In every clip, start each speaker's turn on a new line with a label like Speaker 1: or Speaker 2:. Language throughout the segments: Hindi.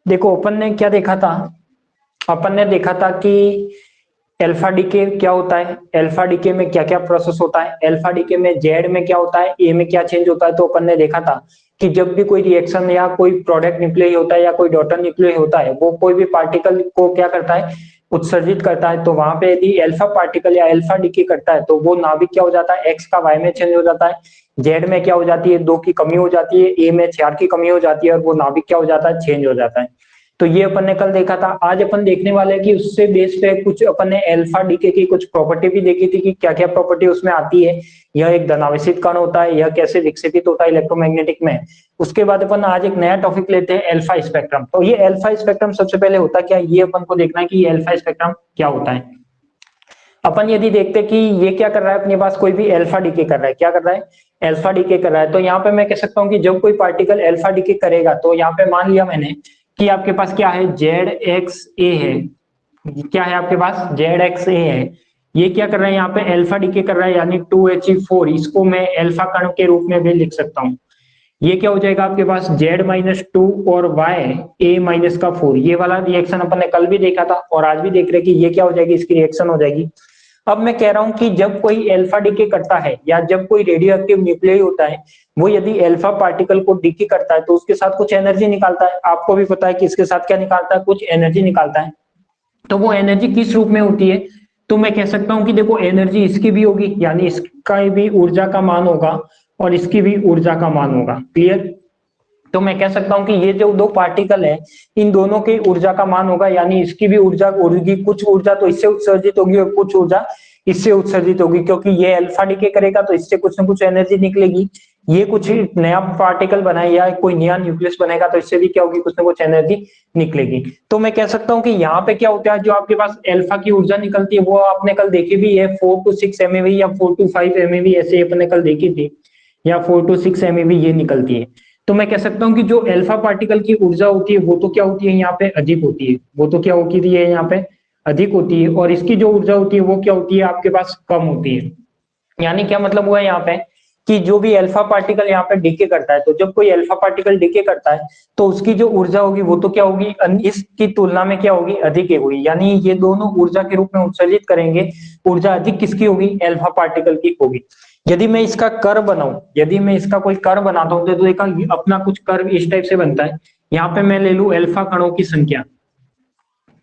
Speaker 1: देखो अपन ने क्या देखा था, अपन ने देखा था कि अल्फा डीके क्या होता है, अल्फा डीके में क्या क्या प्रोसेस होता है, अल्फा डीके में जेड में क्या होता है, ए में क्या चेंज होता है। तो अपन ने देखा था कि जब भी कोई रिएक्शन या कोई प्रोडक्ट न्यूक्लियर होता है या कोई डॉटर न्यूक्लियर होता है, वो कोई भी पार्टिकल को क्या करता है, उत्सर्जित करता है। तो वहां पे यदि अल्फा पार्टिकल या अल्फा डीके करता है तो वो नाभिक क्या हो जाता है, एक्स का वाई में चेंज हो जाता है, जेड में क्या हो जाती है, 2 की कमी हो जाती है, ए में 4 की कमी हो जाती है, और वो नाभिक क्या हो जाता है, चेंज हो जाता है। तो ये अपन ने कल देखा था। आज अपन देखने वाले हैं कि उससे बेस पे कुछ अपन ने अल्फा डीके की कुछ प्रॉपर्टी भी देखी थी कि क्या क्या प्रॉपर्टी उसमें आती है, यह एक धनावेशित कण होता है, यह कैसे विकसित होता है इलेक्ट्रोमैग्नेटिक में। उसके बाद अपन आज एक नया टॉपिक लेते हैं, अल्फा स्पेक्ट्रम। तो ये अल्फा स्पेक्ट्रम सबसे पहले होता क्या है, ये अपन को देखना है कि ये अल्फा स्पेक्ट्रम क्या होता है। अपन यदि देखते हैं कि ये क्या कर रहा है, अपने पास कोई भी अल्फा डीके कर रहा है, क्या कर रहा है, अल्फा डीके कर रहा है। तो यहाँ पे मैं कह सकता हूँ कि जब कोई पार्टिकल अल्फा डीके करेगा, तो यहाँ पे मान लिया मैंने कि आपके पास क्या है, जेड एक्स ए है, क्या है आपके पास, जेड एक्स ए है। ये क्या कर रहा है, यहाँ पे अल्फा डीके कर रहा है, यानी 2He4, इसको मैं अल्फा कण के रूप में भी लिख सकता हूँ। ये क्या हो जाएगा आपके पास, Z-2 और Ya-4, ये वाला रिएक्शन अपन ने कल भी देखा था और आज भी देख रहे हैं कि ये क्या हो जाएगी, इसकी रिएक्शन हो जाएगी। अब मैं कह रहा हूं कि जब कोई अल्फा डीके करता है या जब कोई रेडियो एक्टिव न्यूक्लियर होता है, वो यदि अल्फा पार्टिकल को डीके करता है तो उसके साथ कुछ एनर्जी निकालता है। आपको भी पता है कि इसके साथ क्या निकालता है, कुछ एनर्जी निकालता है। तो वो एनर्जी किस रूप में होती है, तो मैं कह सकता हूं कि देखो एनर्जी इसकी भी होगी, यानी इसका भी ऊर्जा का मान होगा और इसकी भी ऊर्जा का मान होगा। क्लियर। तो मैं कह सकता हूं कि ये जो दो पार्टिकल है, इन दोनों की ऊर्जा का मान होगा, यानी इसकी भी ऊर्जा होगी, कुछ ऊर्जा तो इससे उत्सर्जित होगी और कुछ ऊर्जा इससे उत्सर्जित होगी, क्योंकि ये अल्फा डीके करेगा तो इससे कुछ ना कुछ एनर्जी निकलेगी। ये कुछ नया पार्टिकल बनाए या कोई नया न्यूक्लियस बनेगा तो इससे भी क्या होगी, कुछ ना कुछ एनर्जी निकलेगी। तो मैं कह सकता हूं कि यहाँ पे क्या होता है, जो आपके पास अल्फा की ऊर्जा निकलती है वो आपने कल देखी भी है, 4 to 6 MeV या 4 to 5 MeV, ऐसे अपने कल देखी थी, या 4 to 6 MeV ये निकलती है। तो मैं कह सकता हूँ कि जो अल्फा पार्टिकल की ऊर्जा होती है वो तो क्या होती है, यहाँ पे अधिक होती है, वो तो क्या होती है, यहाँ पे अधिक होती है, और इसकी जो ऊर्जा होती है वो क्या होती है, आपके पास कम होती है। यानी क्या मतलब हुआ यहाँ पे, कि जो भी अल्फा पार्टिकल यहाँ पे डीके करता है, तो जब कोई अल्फा पार्टिकल डीके करता है तो उसकी जो ऊर्जा होगी वो तो क्या होगी, इसकी तुलना में क्या होगी, अधिक होगी। यानी ये दोनों ऊर्जा के रूप में उत्सर्जित करेंगे, ऊर्जा अधिक किसकी होगी, अल्फा पार्टिकल की होगी। यदि मैं इसका कर्व बनाऊं, यदि मैं इसका कोई कर्व बनाता हूं तो देखा अपना कुछ कर्व इस टाइप से बनता है। यहाँ पे मैं ले लूं अल्फा कणों की संख्या,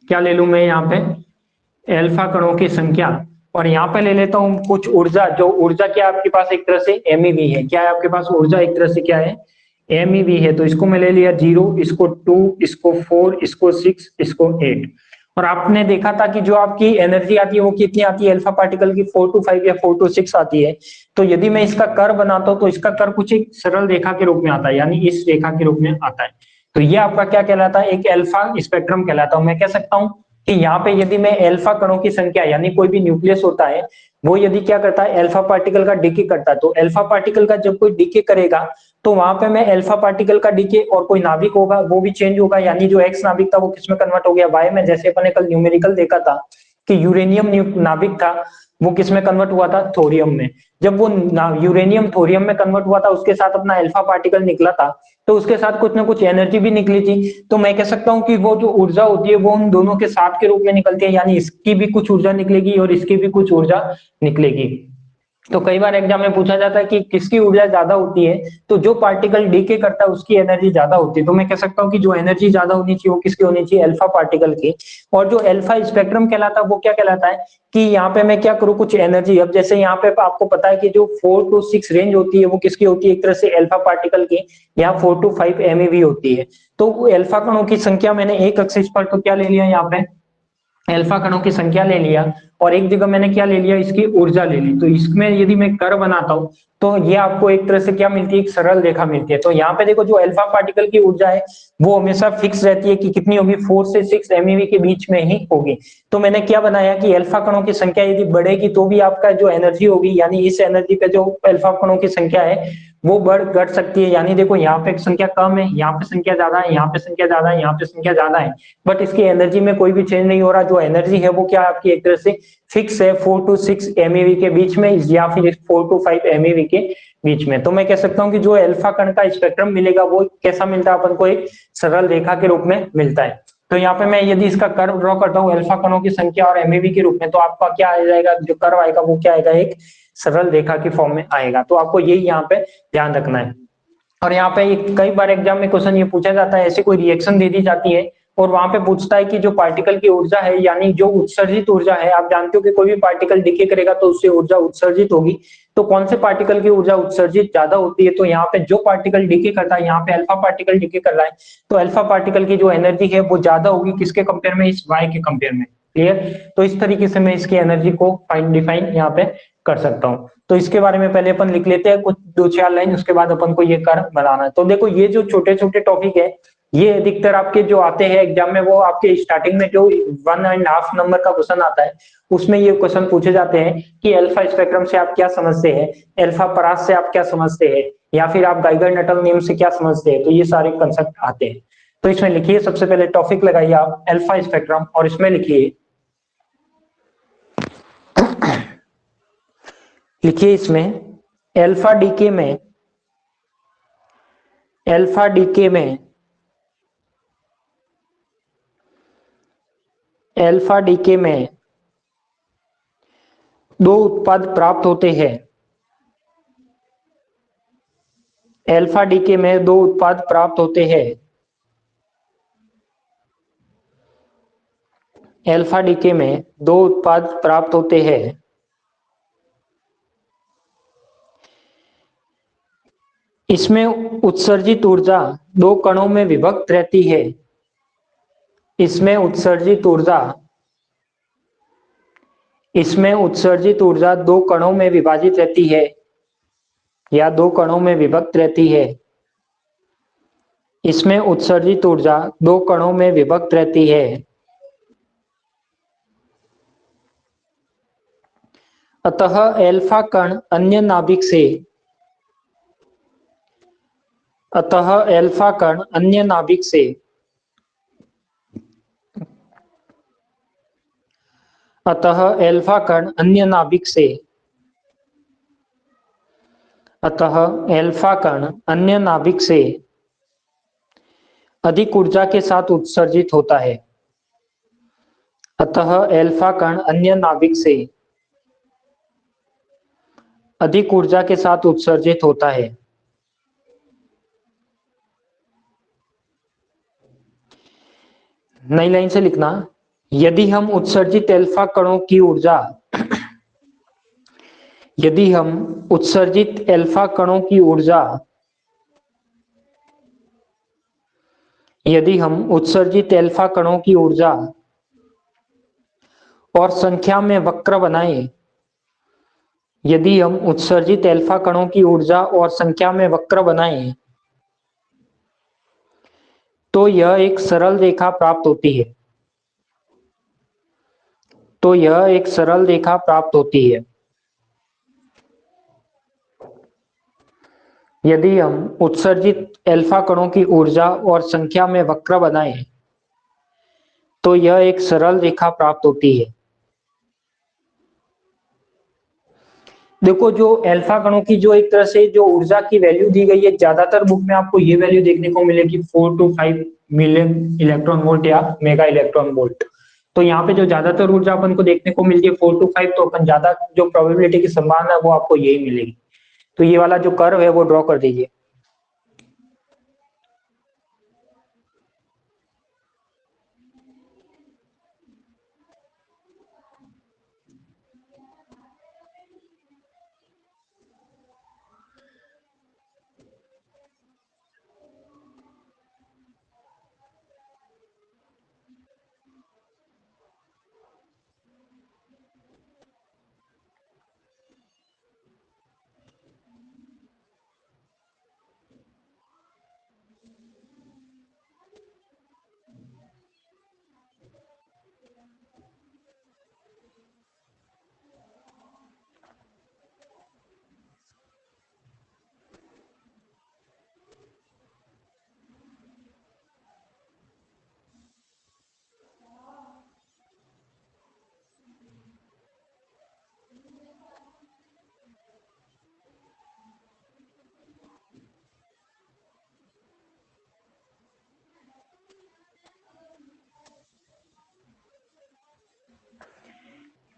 Speaker 1: क्या ले लूं मैं यहाँ पे, अल्फा कणों की संख्या, और यहाँ पे ले लेता हूँ कुछ ऊर्जा, जो ऊर्जा क्या आपके पास एक तरह से MeV है, क्या है आपके पास ऊर्जा एक तरह से क्या है, MeV है। तो इसको मैं ले लिया 0, इसको 2, इसको 4, इसको 6, इसको 8। और आपने देखा था कि जो आपकी एनर्जी आती है वो कितनी आती है, अल्फा पार्टिकल की 4 to 5 या 4 to 6 आती है। तो यदि मैं इसका कर्व बनाता हूं तो इसका कर्व कुछ एक सरल रेखा के रूप में आता है, यानी इस रेखा के रूप में आता है। तो ये आपका क्या कहलाता है, एक अल्फा स्पेक्ट्रम कहलाता है। मैं कह सकता हूं कि यहाँ पे यदि मैं अल्फा कणों की संख्या, यानी कोई भी न्यूक्लियस होता है वो यदि क्या करता है, अल्फा पार्टिकल का डीके करता है, तो अल्फा पार्टिकल का जब कोई डीके करेगा तो वहां पे मैं अल्फा पार्टिकल का डीके और कोई नाभिक होगा वो भी चेंज होगा, यानी जो एक्स नाभिक था वो किस में कन्वर्ट हो गया, वाई में। जैसे अपन ने कल न्यूमेरिकल देखा था कि यूरेनियम नाभिक था, वो किस में कन्वर्ट हुआ था, थोरियम में। जब वो यूरेनियम थोरियम में कन्वर्ट हुआ था, उसके साथ अपना अल्फा पार्टिकल निकला था, तो उसके साथ कुछ ना कुछ एनर्जी भी निकली थी। तो मैं कह सकता हूँ कि वो जो ऊर्जा होती है वो उन दोनों के साथ के रूप में निकलती है, यानी इसकी भी कुछ ऊर्जा निकलेगी और इसकी भी कुछ ऊर्जा निकलेगी। तो कई बार एग्जाम में पूछा जाता है कि किसकी ऊर्जा ज्यादा होती है, तो जो पार्टिकल डीके करता है उसकी एनर्जी ज्यादा होती है। तो मैं कह सकता हूँ कि जो एनर्जी ज्यादा होनी चाहिए वो किसकी होनी चाहिए, अल्फा पार्टिकल की। और जो अल्फा स्पेक्ट्रम कहलाता है वो क्या कहलाता है, कि यहाँ पे मैं क्या करूँ, कुछ एनर्जी, अब जैसे यहाँ पे आपको पता है कि जो 4 to 6 रेंज होती है वो किसकी होती है, एक तरह से अल्फा पार्टिकल की, या 4 to 5 MeV होती है। तो अल्फा कणों की संख्या मैंने एक एक्सिस पर तो क्या ले लिया, यहाँ पे अल्फा कणों की संख्या ले लिया, और एक जगह मैंने क्या ले लिया, इसकी ऊर्जा ले ली। तो इसमें यदि मैं कर्व बनाता हूं तो ये आपको एक तरह से क्या मिलती है, एक सरल रेखा मिलती है। तो यहाँ पे देखो जो अल्फा पार्टिकल की ऊर्जा है वो हमेशा फिक्स रहती है कि कितनी होगी, 4 से 6 MeV के बीच में ही होगी। तो मैंने क्या बनाया कि अल्फा कणों की संख्या यदि बढ़ेगी तो भी आपका जो एनर्जी होगी, यानी इस एनर्जी पे जो अल्फा कणों की संख्या है वो बढ़ घट सकती है। यानी देखो यहाँ पे संख्या कम है, यहाँ पे संख्या ज्यादा है, यहाँ पे संख्या ज्यादा है, यहाँ पे संख्या ज्यादा है, बट इसकी एनर्जी में कोई भी चेंज नहीं हो रहा। जो एनर्जी है वो क्या आपकी एक तरह से फिक्स है, 4 to 6 MeV के बीच में, या फिर 4 to 5 MeV के बीच में। तो मैं कह सकता हूँ कि जो अल्फा कण का स्पेक्ट्रम मिलेगा वो कैसा मिलता है अपन को, एक सरल रेखा के रूप में मिलता है। तो यहाँ पे मैं यदि इसका कर्व ड्रॉ करता हूँ अल्फा कणों की संख्या और एमईवी के रूप में, तो आपका क्या आ जाएगा, जो कर्व आएगा वो क्या आएगा, एक सरल रेखा की फॉर्म में आएगा। तो आपको यही यहाँ पे ध्यान रखना है। और यहाँ पे कई बार एग्जाम में क्वेश्चन ये पूछा जाता है, ऐसी कोई रिएक्शन दे दी जाती है और वहां पे पूछता है कि जो पार्टिकल की ऊर्जा है, यानी जो उत्सर्जित ऊर्जा है, आप जानते हो कि कोई भी पार्टिकल डिके करेगा तो उससे ऊर्जा उत्सर्जित होगी, तो कौन से पार्टिकल की ऊर्जा उत्सर्जित ज्यादा होती है, तो यहाँ पे जो पार्टिकल डिके करता है, यहाँ पे अल्फा पार्टिकल डिके कर रहा है, तो अल्फा पार्टिकल की जो एनर्जी है वो ज्यादा होगी किसके कंपेयर में, इस वाई के कंपेयर में। क्लियर। तो इस तरीके से मैं इसकी एनर्जी को डिफाइन यहाँ पे कर सकता हूँ। तो इसके बारे में पहले अपन लिख लेते हैं कुछ 2-4 लाइन, उसके बाद अपन को ये कर्व बनाना है। तो देखो ये जो छोटे छोटे टॉपिक है, ये अधिकतर आपके जो आते हैं एग्जाम में, वो आपके स्टार्टिंग में जो 1.5 नंबर का क्वेश्चन आता है, उसमें ये क्वेश्चन पूछे जाते हैं कि अल्फा स्पेक्ट्रम से आप क्या समझते हैं, अल्फा परास से आप क्या समझते हैं, या फिर आप गाइगर नटल नियम से क्या समझते हैं। तो ये सारे कंसेप्ट आते हैं। तो इसमें लिखिए, सबसे पहले टॉपिक लगाइए आप अल्फा स्पेक्ट्रम, और इसमें लिखिए इसमें अल्फा डीके में, अल्फा डीके में, अल्फा डीके में दो उत्पाद प्राप्त होते हैं। अल्फा डीके में दो उत्पाद प्राप्त होते हैं। अल्फा डीके में दो उत्पाद प्राप्त होते हैं। इसमें उत्सर्जित ऊर्जा दो कणों में विभक्त रहती है। इसमें उत्सर्जित ऊर्जा, इसमें उत्सर्जित ऊर्जा दो कणों में विभाजित रहती है या दो कणों में विभक्त रहती है। इसमें उत्सर्जित ऊर्जा दो कणों में विभक्त रहती है। अतः अल्फा कण अन्य नाभिक से, अतः अल्फा कण अन्य नाभिक से, अतः अल्फा कण अन्य नाभिक से, अतः अल्फा कण अन्य नाभिक से अधिक ऊर्जा के साथ उत्सर्जित होता है। अतः अल्फा कण अन्य नाभिक से अधिक ऊर्जा के साथ उत्सर्जित होता है। नई लाइन से लिखना, यदि हम उत्सर्जित अल्फा कणों की ऊर्जा, यदि हम उत्सर्जित अल्फा कणों की ऊर्जा, यदि हम उत्सर्जित अल्फा कणों की ऊर्जा और संख्या में वक्र बनाएं, यदि हम उत्सर्जित अल्फा कणों की ऊर्जा और संख्या में वक्र बनाएं, तो यह एक सरल रेखा प्राप्त होती है। तो यह एक सरल रेखा प्राप्त होती है। यदि हम उत्सर्जित अल्फा कणों की ऊर्जा और संख्या में वक्र बनाएं, तो यह एक सरल रेखा प्राप्त होती है। देखो जो अल्फा कणों की जो एक तरह से जो ऊर्जा की वैल्यू दी गई है, ज्यादातर बुक में आपको ये वैल्यू देखने को मिलेगी 4 to 5 मिलियन इलेक्ट्रॉन वोल्ट या मेगा इलेक्ट्रॉन वोल्ट। तो यहाँ पे जो ज्यादातर ऊर्जा अपन को देखने को मिलती है 4 to 5, तो अपन ज्यादा जो प्रोबेबिलिटी की संभावना है वो आपको यही मिलेगी। तो ये वाला जो कर्व है वो ड्रॉ कर दीजिए।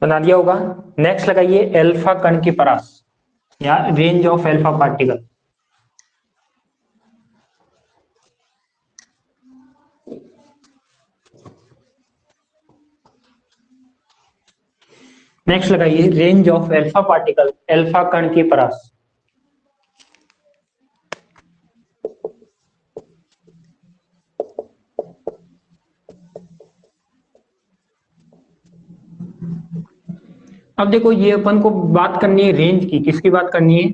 Speaker 1: बना दिया होगा। नेक्स्ट लगाइए अल्फा कण की परास या range of alpha particle. Next लगाइए range of alpha particle, alpha कण की परास। अब देखो ये अपन को बात करनी है रेंज की, किसकी बात करनी है,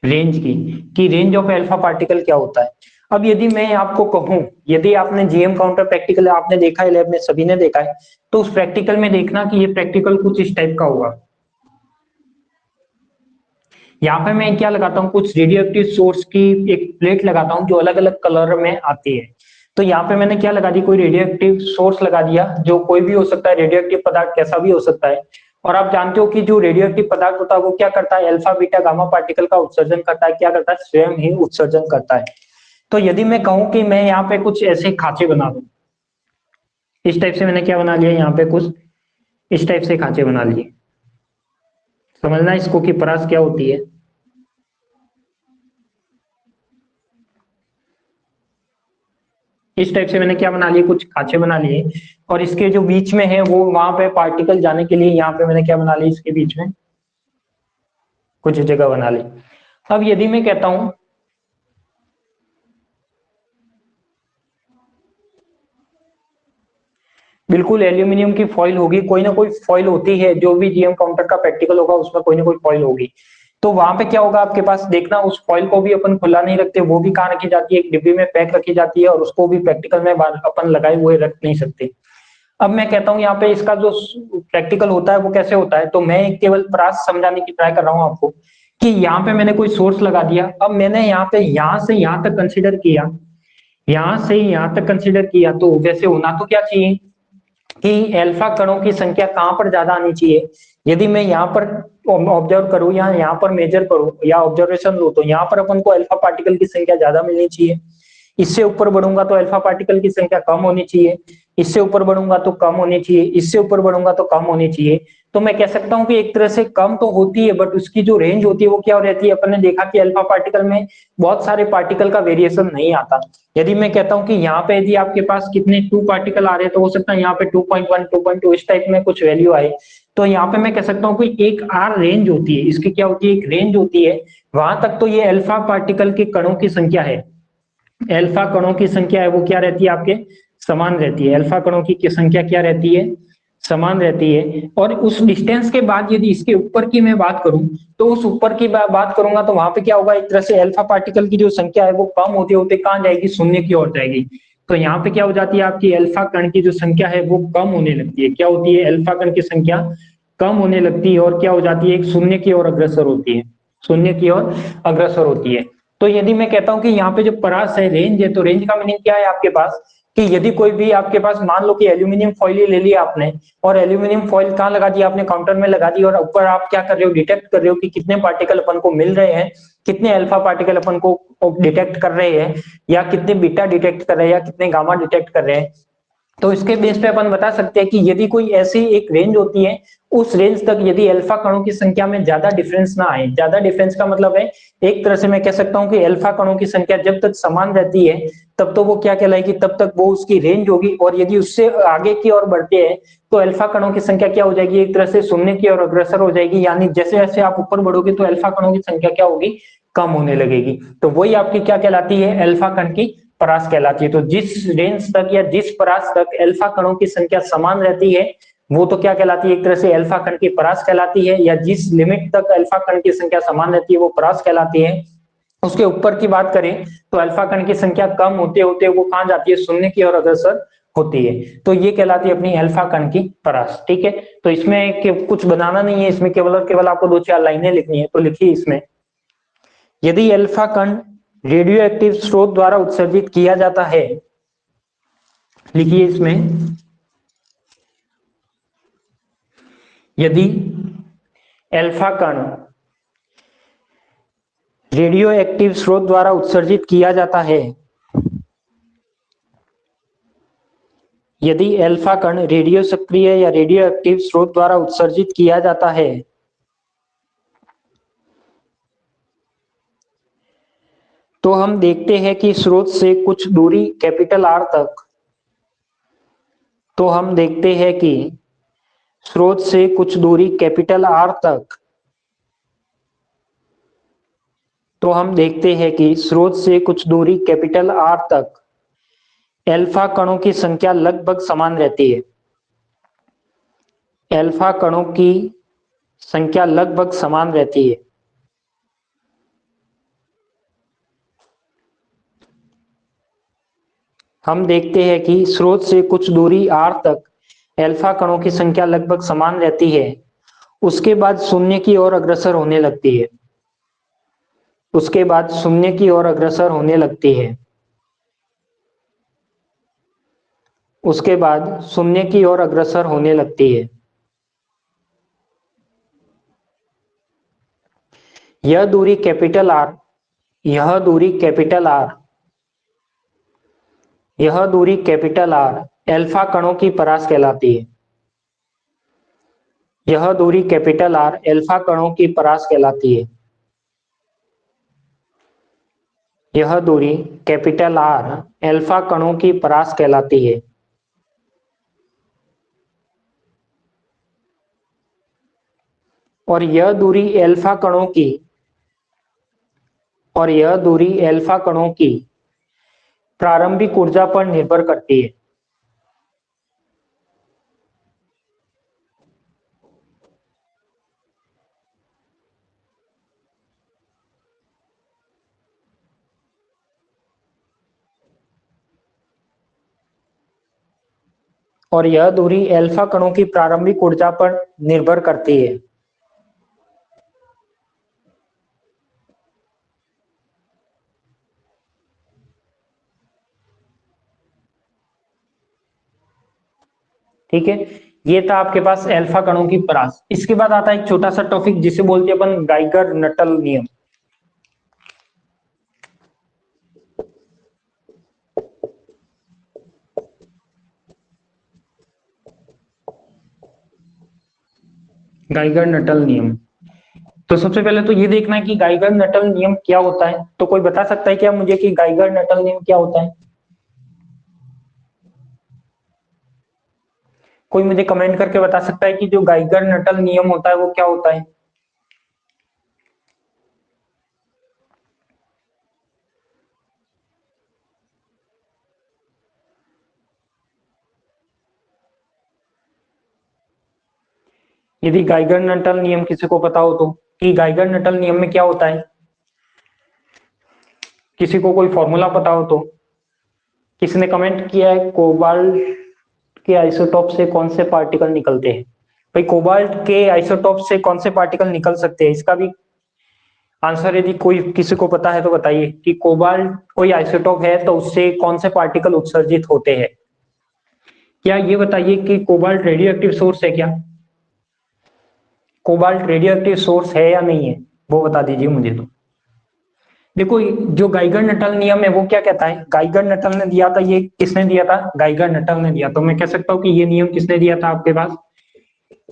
Speaker 1: रेंज की, कि रेंज ऑफ अल्फा पार्टिकल क्या होता है। अब यदि मैं आपको कहूं, यदि आपने जीएम काउंटर प्रैक्टिकल आपने देखा है, लैब में सभी ने देखा है, तो उस प्रैक्टिकल में देखना कि ये प्रैक्टिकल कुछ इस टाइप का होगा। यहाँ पे मैं क्या लगाता हूँ, कुछ रेडियो एक्टिव सोर्स की एक प्लेट लगाता हूँ जो अलग अलग कलर में आती है। तो यहाँ पे मैंने क्या लगा दी, कोई रेडियो एक्टिव सोर्स लगा दिया, जो कोई भी हो सकता है, रेडियो एक्टिव पदार्थ कैसा भी हो सकता है। और आप जानते हो कि जो रेडियो एक्टिव पदार्थ होता है वो क्या करता है, अल्फा बीटा गामा पार्टिकल का उत्सर्जन करता है, क्या करता है, स्वयं ही उत्सर्जन करता है। तो यदि मैं कहूं कि मैं यहाँ पे कुछ ऐसे खांचे बना दूं, इस टाइप से मैंने क्या बना लिया, यहाँ पे कुछ इस टाइप से खांचे बना लिए, समझना इसको कि परास क्या होती है। इस टाइप से मैंने क्या बना लिए, कुछ खांचे बना लिए, और इसके जो बीच में है वो वहां पे पार्टिकल जाने के लिए यहाँ पे मैंने क्या बना ली, इसके बीच में कुछ जगह बना ली। अब यदि मैं कहता हूं, बिल्कुल एल्यूमिनियम की फॉइल होगी, कोई ना कोई फॉइल होती है, जो भी जीएम काउंटर का प्रैक्टिकल होगा उसमें कोई ना कोई फॉइल होगी। तो वहां पे क्या होगा आपके पास, देखना उस फॉइल को भी अपन खुला नहीं रखते, वो भी कहाँ रखी जाती है, एक डिब्बी में पैक रखी जाती है, और उसको भी प्रैक्टिकल में अपन लगाए हुए रख नहीं सकते। अब मैं कहता हूँ यहाँ पे इसका जो प्रैक्टिकल होता है वो कैसे होता है, तो मैं केवल प्रास समझाने की ट्राई कर रहा हूँ आपको, कि यहाँ पे मैंने कोई सोर्स लगा दिया, अब मैंने यहाँ पे यहाँ से यहाँ तक कंसिडर किया, यहाँ से यहाँ तक कंसिडर किया, तो वैसे होना तो क्या चाहिए कि अल्फा कणों की संख्या कहां पर ज्यादा आनी चाहिए। यदि मैं यहाँ पर ऑब्जर्व करूं या यहाँ पर मेजर करूं या ऑब्जर्वेशन लूं, तो यहाँ पर अपन को अल्फा पार्टिकल की संख्या ज्यादा मिलनी चाहिए। इससे ऊपर बढ़ूंगा तो अल्फा पार्टिकल की संख्या कम होनी चाहिए, इससे ऊपर बढ़ूंगा तो कम होनी चाहिए, इससे ऊपर बढ़ूंगा तो कम होनी चाहिए। तो मैं कह सकता हूं कि एक तरह से कम तो होती है, बट उसकी जो रेंज होती है वो क्या रहती है, अपन ने देखा कि अल्फा पार्टिकल में बहुत सारे पार्टिकल का वेरिएशन नहीं आता। यदि मैं कहता हूं कि यहाँ पे यदि आपके पास कितने 2 पार्टिकल आ रहे हैं, तो हो सकता है यहाँ पे 2.1 2.2 इस टाइप में कुछ वैल्यू आए। तो यहाँ पे मैं कह सकता हूँ कि एक आर रेंज होती है, इसकी क्या होती है, एक रेंज होती है, वहां तक तो ये अल्फा पार्टिकल के कणों की संख्या है, अल्फा कणों की संख्या है वो क्या रहती है आपके, समान रहती है। अल्फा कणों की संख्या क्या रहती है, समान रहती है। और उस डिस्टेंस के बाद यदि इसके ऊपर की मैं बात करूं, तो उस ऊपर की बात करूंगा तो वहां पे क्या होगा, एक तरह से अल्फा पार्टिकल की जो संख्या है वो कम होते होते कहां जाएगी, शून्य की ओर जाएगी। तो यहाँ पे क्या हो जाती है, आपकी अल्फा कण की जो संख्या है वो कम होने लगती है, क्या होती है, अल्फा कण की संख्या कम होने लगती है, और क्या हो जाती है, एक शून्य की ओर अग्रसर होती है, शून्य की ओर अग्रसर होती है। तो यदि मैं कहता हूं कि यहाँ पे जो परास है, रेंज है, तो रेंज का मीनिंग क्या है आपके पास, कि यदि कोई भी आपके पास, मान लो कि एल्यूमिनियम फॉइल ही ले लिया आपने, और एल्यूमिनियम फॉइल कहाँ लगा दिया आपने, काउंटर में लगा दी, और ऊपर आप क्या कर रहे हो, डिटेक्ट कर रहे हो कि कितने पार्टिकल अपन को मिल रहे हैं, कितने अल्फा पार्टिकल अपन को डिटेक्ट कर रहे हैं, या कितने बीटा डिटेक्ट कर रहे हैं, या कितने गामा डिटेक्ट कर रहे हैं। तो इसके बेस पे अपन बता सकते हैं कि यदि कोई ऐसी एक रेंज होती है, उस रेंज तक यदि अल्फा कणों की संख्या में ज्यादा डिफरेंस ना आए, ज्यादा डिफरेंस का मतलब है, एक तरह से मैं कह सकता हूं कि अल्फा कणों की संख्या जब तक समान रहती है तब तो वो क्या कहलाएगी, तब तक वो उसकी रेंज होगी। और यदि उससे आगे की ओर बढ़ते हैं तो अल्फा कणों की संख्या क्या हो जाएगी, एक तरह से शून्य की ओर अग्रसर हो जाएगी, यानी जैसे जैसे आप ऊपर बढ़ोगे तो अल्फा कणों की संख्या क्या होगी, कम होने लगेगी। तो वही आपकी क्या कहलाती है, अल्फा कण की परास कहलाती है। तो जिस रेंज तक या जिस परास तक अल्फा कणों की संख्या समान रहती है वो तो क्या कहलाती है, एक तरह से अल्फा कण की परास कहलाती है, या जिस लिमिट तक अल्फा कण की संख्या समान रहती है वो परास कहलाती है। उसके ऊपर की बात करें तो अल्फा कण की संख्या कम होते होते वो कहां जाती है, शून्य की ओर अग्रसर होती है। तो ये कहलाती है अपनी अल्फा कण की परास, ठीक है। तो इसमें कुछ बनाना नहीं है, इसमें केवल और केवल आपको 2-4 लाइनें लिखनी है। तो लिखिए इसमें, यदि अल्फा कण रेडियो एक्टिव स्रोत द्वारा उत्सर्जित किया जाता है, लिखिए इसमें, यदि अल्फा कण रेडियो एक्टिव स्रोत द्वारा उत्सर्जित किया जाता है, यदि एल्फा कण रेडियो सक्रिय या रेडियो एक्टिव स्रोत द्वारा उत्सर्जित किया जाता है तो हम देखते हैं कि स्रोत से कुछ दूरी कैपिटल आर तक तो हम देखते हैं कि स्रोत से कुछ दूरी कैपिटल आर तक तो हम देखते हैं कि स्रोत से कुछ दूरी कैपिटल आर तक एल्फा कणों की संख्या लगभग समान रहती है। एल्फा कणों की संख्या लगभग समान रहती है। हम देखते हैं कि स्रोत से कुछ दूरी आर तक एल्फा कणों की संख्या लगभग समान रहती है। उसके बाद शून्य की ओर अग्रसर होने लगती है। उसके बाद शून्य की ओर अग्रसर होने लगती है। उसके बाद शून्य की ओर अग्रसर होने लगती है। यह दूरी कैपिटल आर यह दूरी कैपिटल आर यह दूरी कैपिटल आर एल्फा कणों की परास कहलाती है। यह दूरी कैपिटल आर एल्फा कणों की परास कहलाती है। यह दूरी कैपिटल आर एल्फा कणों की परास कहलाती है। और यह दूरी एल्फा कणों की और यह दूरी एल्फा कणों की प्रारंभिक ऊर्जा पर निर्भर करती है। और यह दूरी एल्फा कणों की प्रारंभिक ऊर्जा पर निर्भर करती है। ठीक है, ये था आपके पास एल्फा कणों की परास। इसके बाद आता है एक छोटा सा टॉपिक जिसे बोलते हैं अपन गाइगर नटल नियम। गाइगर नटल नियम। तो सबसे पहले तो ये देखना है कि गाइगर नटल नियम क्या होता है। तो कोई बता सकता है क्या मुझे कि गाइगर नटल नियम क्या होता है? कोई मुझे कमेंट करके बता सकता है कि जो गाइगर नटल नियम होता है वो क्या होता है? यदि गाइगर नटल नियम किसी को पता हो तो, कि गाइगर नटल नियम में क्या होता है, किसी को कोई फॉर्मूला पता हो तो। किसी ने कमेंट किया है कोबाल्ट के आइसोटोप से कौन से पार्टिकल निकलते हैं। भाई कोबाल्ट के आइसोटोप से कौन से पार्टिकल निकल सकते हैं, इसका भी आंसर यदि कोई किसी को पता है तो बताइए कि कोबाल्ट कोई आइसोटोप है तो उससे कौन से पार्टिकल उत्सर्जित होते हैं। क्या ये बताइए कि कोबाल्ट रेडियो एक्टिव सोर्स है क्या? कोबाल्ट रेडियो एक्टिव सोर्स है या नहीं है, वो बता दीजिए मुझे। तो देखो जो गाइगर नटल नियम है वो क्या कहता है, गाइगर नटल ने दिया था, ये किसने दिया था? गाइगर नटल ने दिया। तो मैं कह सकता हूँ कि ये नियम किसने दिया था आपके पास?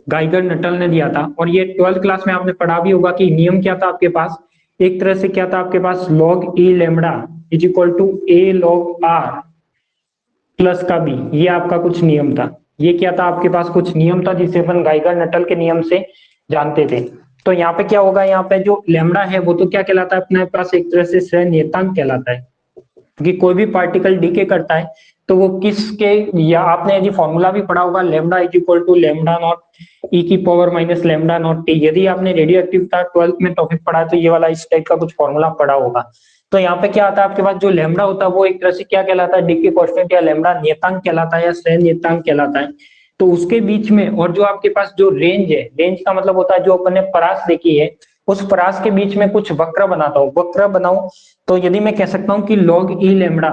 Speaker 1: गाइगर नटल ने दिया था। और ये 12th क्लास में आपने पढ़ा भी होगा कि नियम क्या था आपके पास, एक तरह से क्या था आपके पास, log e lambda is equal to A log are plus का बी। ये आपका कुछ नियम था। ये क्या था आपके पास, कुछ नियम था जिसे अपन गाइगर नटल के नियम से जानते थे। तो यहाँ पे क्या होगा, यहाँ पे जो लेमडा है वो तो क्या कहलाता है अपने पास, एक तरह से सहनियतांक कहलाता है। कि कोई भी पार्टिकल डीके करता है तो वो किसके, या आपने यदि फॉर्मूला भी पढ़ा होगा, lambda is equal to lambda naught e की power minus lambda naught t. यदि आपने रेडियो एक्टिव का 12th में टॉपिक पढ़ा है तो ये वाला इस टाइप का कुछ फॉर्मूला पढ़ा होगा। तो यहाँ पे क्या आता है आपके पास, जो लेमडा होता है वो एक तरह से क्या कहलाता है, डीके कांस्टेंट या लेमडा नियतांक कहलाता है या सहनियतांक कहलाता है। तो उसके बीच में और जो आपके पास जो रेंज है, रेंज का मतलब होता है जो अपन ने परास देखी है, उस परास के बीच में कुछ वक्र बनाता हूं, वक्र बनाऊं तो यदि मैं कह सकता हूं कि log e lambda,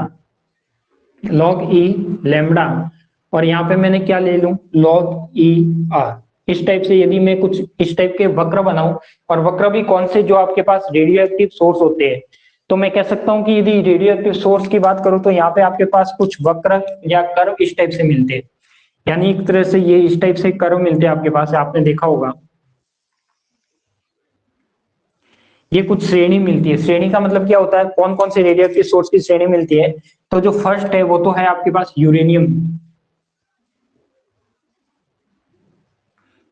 Speaker 1: log e lambda, और यहाँ पे मैंने क्या ले लूं, लॉग ई आर। इस टाइप से यदि मैं कुछ इस टाइप के वक्र बनाऊं, और वक्र भी कौन से, जो आपके पास रेडियो एक्टिव सोर्स होते हैं, तो मैं कह सकता हूं कि यदि रेडियो एक्टिव सोर्स की बात करूं तो यहाँ पे आपके पास कुछ वक्र या कर्व इस टाइप से मिलते हैं, यानी एक तरह से ये इस टाइप से कर्व मिलते हैं आपके पास, आपने देखा होगा। ये कुछ श्रेणी मिलती है। श्रेणी का मतलब क्या होता है, कौन कौन से रेडियो एक्टिव सोर्स की श्रेणी मिलती है। तो जो फर्स्ट है वो तो है आपके पास यूरेनियम।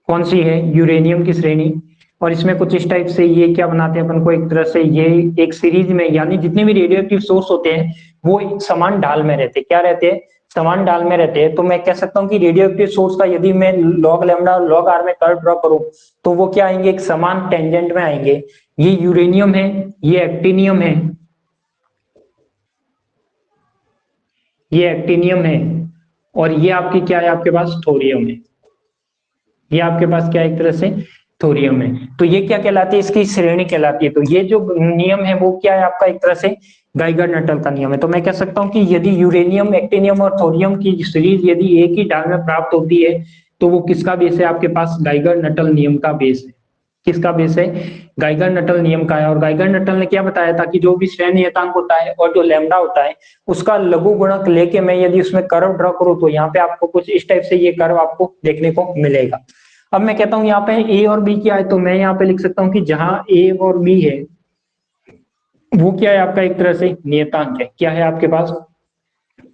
Speaker 1: कौन सी है, यूरेनियम की श्रेणी। और इसमें कुछ इस टाइप से ये क्या बनाते हैं अपन को, एक तरह से ये एक सीरीज में, यानी जितने भी रेडियो एक्टिव सोर्स होते हैं वो एक समान ढाल में रहते हैं। क्या रहते हैं, समान ढाल में रहते हैं। तो मैं कह सकता हूँ कि रेडियो एक्टिव सोर्स का यदि मैं लॉग लैम्डा लॉग आर में कर्व ड्रॉ करूं तो वो क्या आएंगे, एक समान टेंजेंट में आएंगे। ये यूरेनियम है, ये एक्टिनियम है, ये एक्टिनियम है, और ये आपकी क्या है, आपके पास थोरियम है। ये आपके पास क्या एक तरह से थोरियम है। तो ये क्या कहलाती है, इसकी श्रेणी कहलाती है। तो ये जो नियम है वो क्या है आपका, एक तरह से गाइगर नटल का नियम है। तो मैं कह सकता हूं कि यदि यूरेनियम, एक्टिनियम और थोरियम की सीरीज यदि एक ही ढाल में प्राप्त होती है तो वो किसका बेस है, आपके पास गाइगर नटल नियम का बेस है। किसका बेस है, गाइगर नटल नियम का है। और गाइगर नटल ने क्या बताया था कि जो भी श्रेणी नियतांक होता है और जो लैम्डा होता है उसका लघु गुणक लेके मैं यदि उसमें कर्व ड्रॉ करूं तो यहाँ पे आपको कुछ इस टाइप से ये कर्व आपको देखने को मिलेगा। अब मैं कहता हूं यहाँ पे ए और बी क्या है, तो मैं यहाँ पे लिख सकता हूँ कि जहां ए और बी है वो क्या है आपका, एक तरह से नियतांक है। क्या है आपके पास,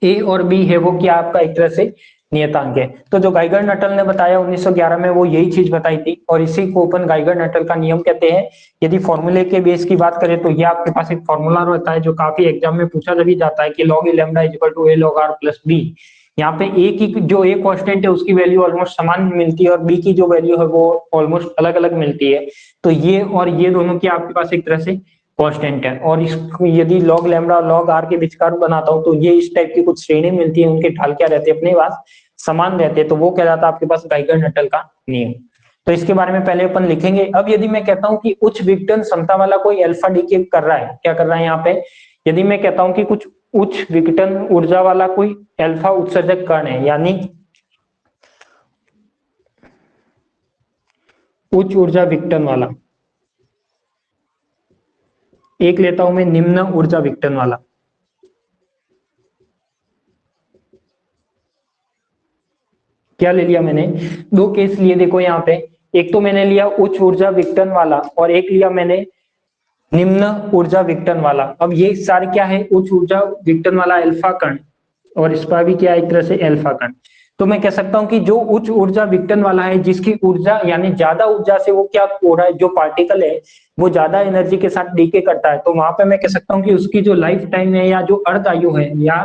Speaker 1: ए और बी है वो क्या आपका एक तरह से नियतांक है। तो जो गाइगर नटल ने बताया 1911 में वो यही चीज बताई थी, और इसी को अपन गाइगर नटल का नियम कहते हैं। यदि फॉर्मूले के बेस की बात करें तो ये आपके पास एक फॉर्मूला रहता है जो काफी एग्जाम में पूछा भी जाता है कि log A lambda is equal to A log are plus B. यहाँ पे ए की जो ए कांस्टेंट है उसकी वैल्यू ऑलमोस्ट समान मिलती है और बी की जो वैल्यू है वो ऑलमोस्ट अलग अलग मिलती है। तो ये और ये दोनों की आपके पास एक तरह से कांस्टेंट है। और इसको यदि लॉग लैम्डा और लॉग आर के बीच कर्व बनाता हूं तो ये इस टाइप की कुछ श्रेणी मिलती है, उनके ढाल क्या रहते हैं, अपने पास समान रहते हैं। तो वो कहलाता है आपके पास गाइगर नटल का नियम। तो इसके बारे में पहले अपन लिखेंगे। अब यदि मैं कहता हूं कि उच्च विघटन क्षमता वाला कोई अल्फा डीके कर रहा है, क्या कर रहा है यहाँ पे, यदि मैं कहता हूं कि कुछ उच्च विघटन ऊर्जा वाला कोई अल्फा उत्सर्जक कण है, यानी उच्च ऊर्जा विघटन वाला, एक लेता हूं मैं निम्न ऊर्जा विघटन वाला। क्या ले लिया मैंने, दो केस लिए देखो यहाँ पे। एक तो मैंने लिया उच्च ऊर्जा विघटन वाला और एक लिया मैंने निम्न ऊर्जा विघटन वाला। अब ये सारे क्या है, उच्च ऊर्जा विघटन वाला अल्फा कण, और इस पर भी क्या एक तरह से अल्फा कण। तो मैं कह सकता हूं कि जो उच्च ऊर्जा विघटन वाला है, जिसकी ऊर्जा यानी ज्यादा ऊर्जा से वो क्या हो रहा है, जो पार्टिकल है वो ज्यादा एनर्जी के साथ डीके करता है, तो वहां पे मैं कह सकता हूँ कि उसकी जो लाइफ टाइम है या जो अर्ध आयु है या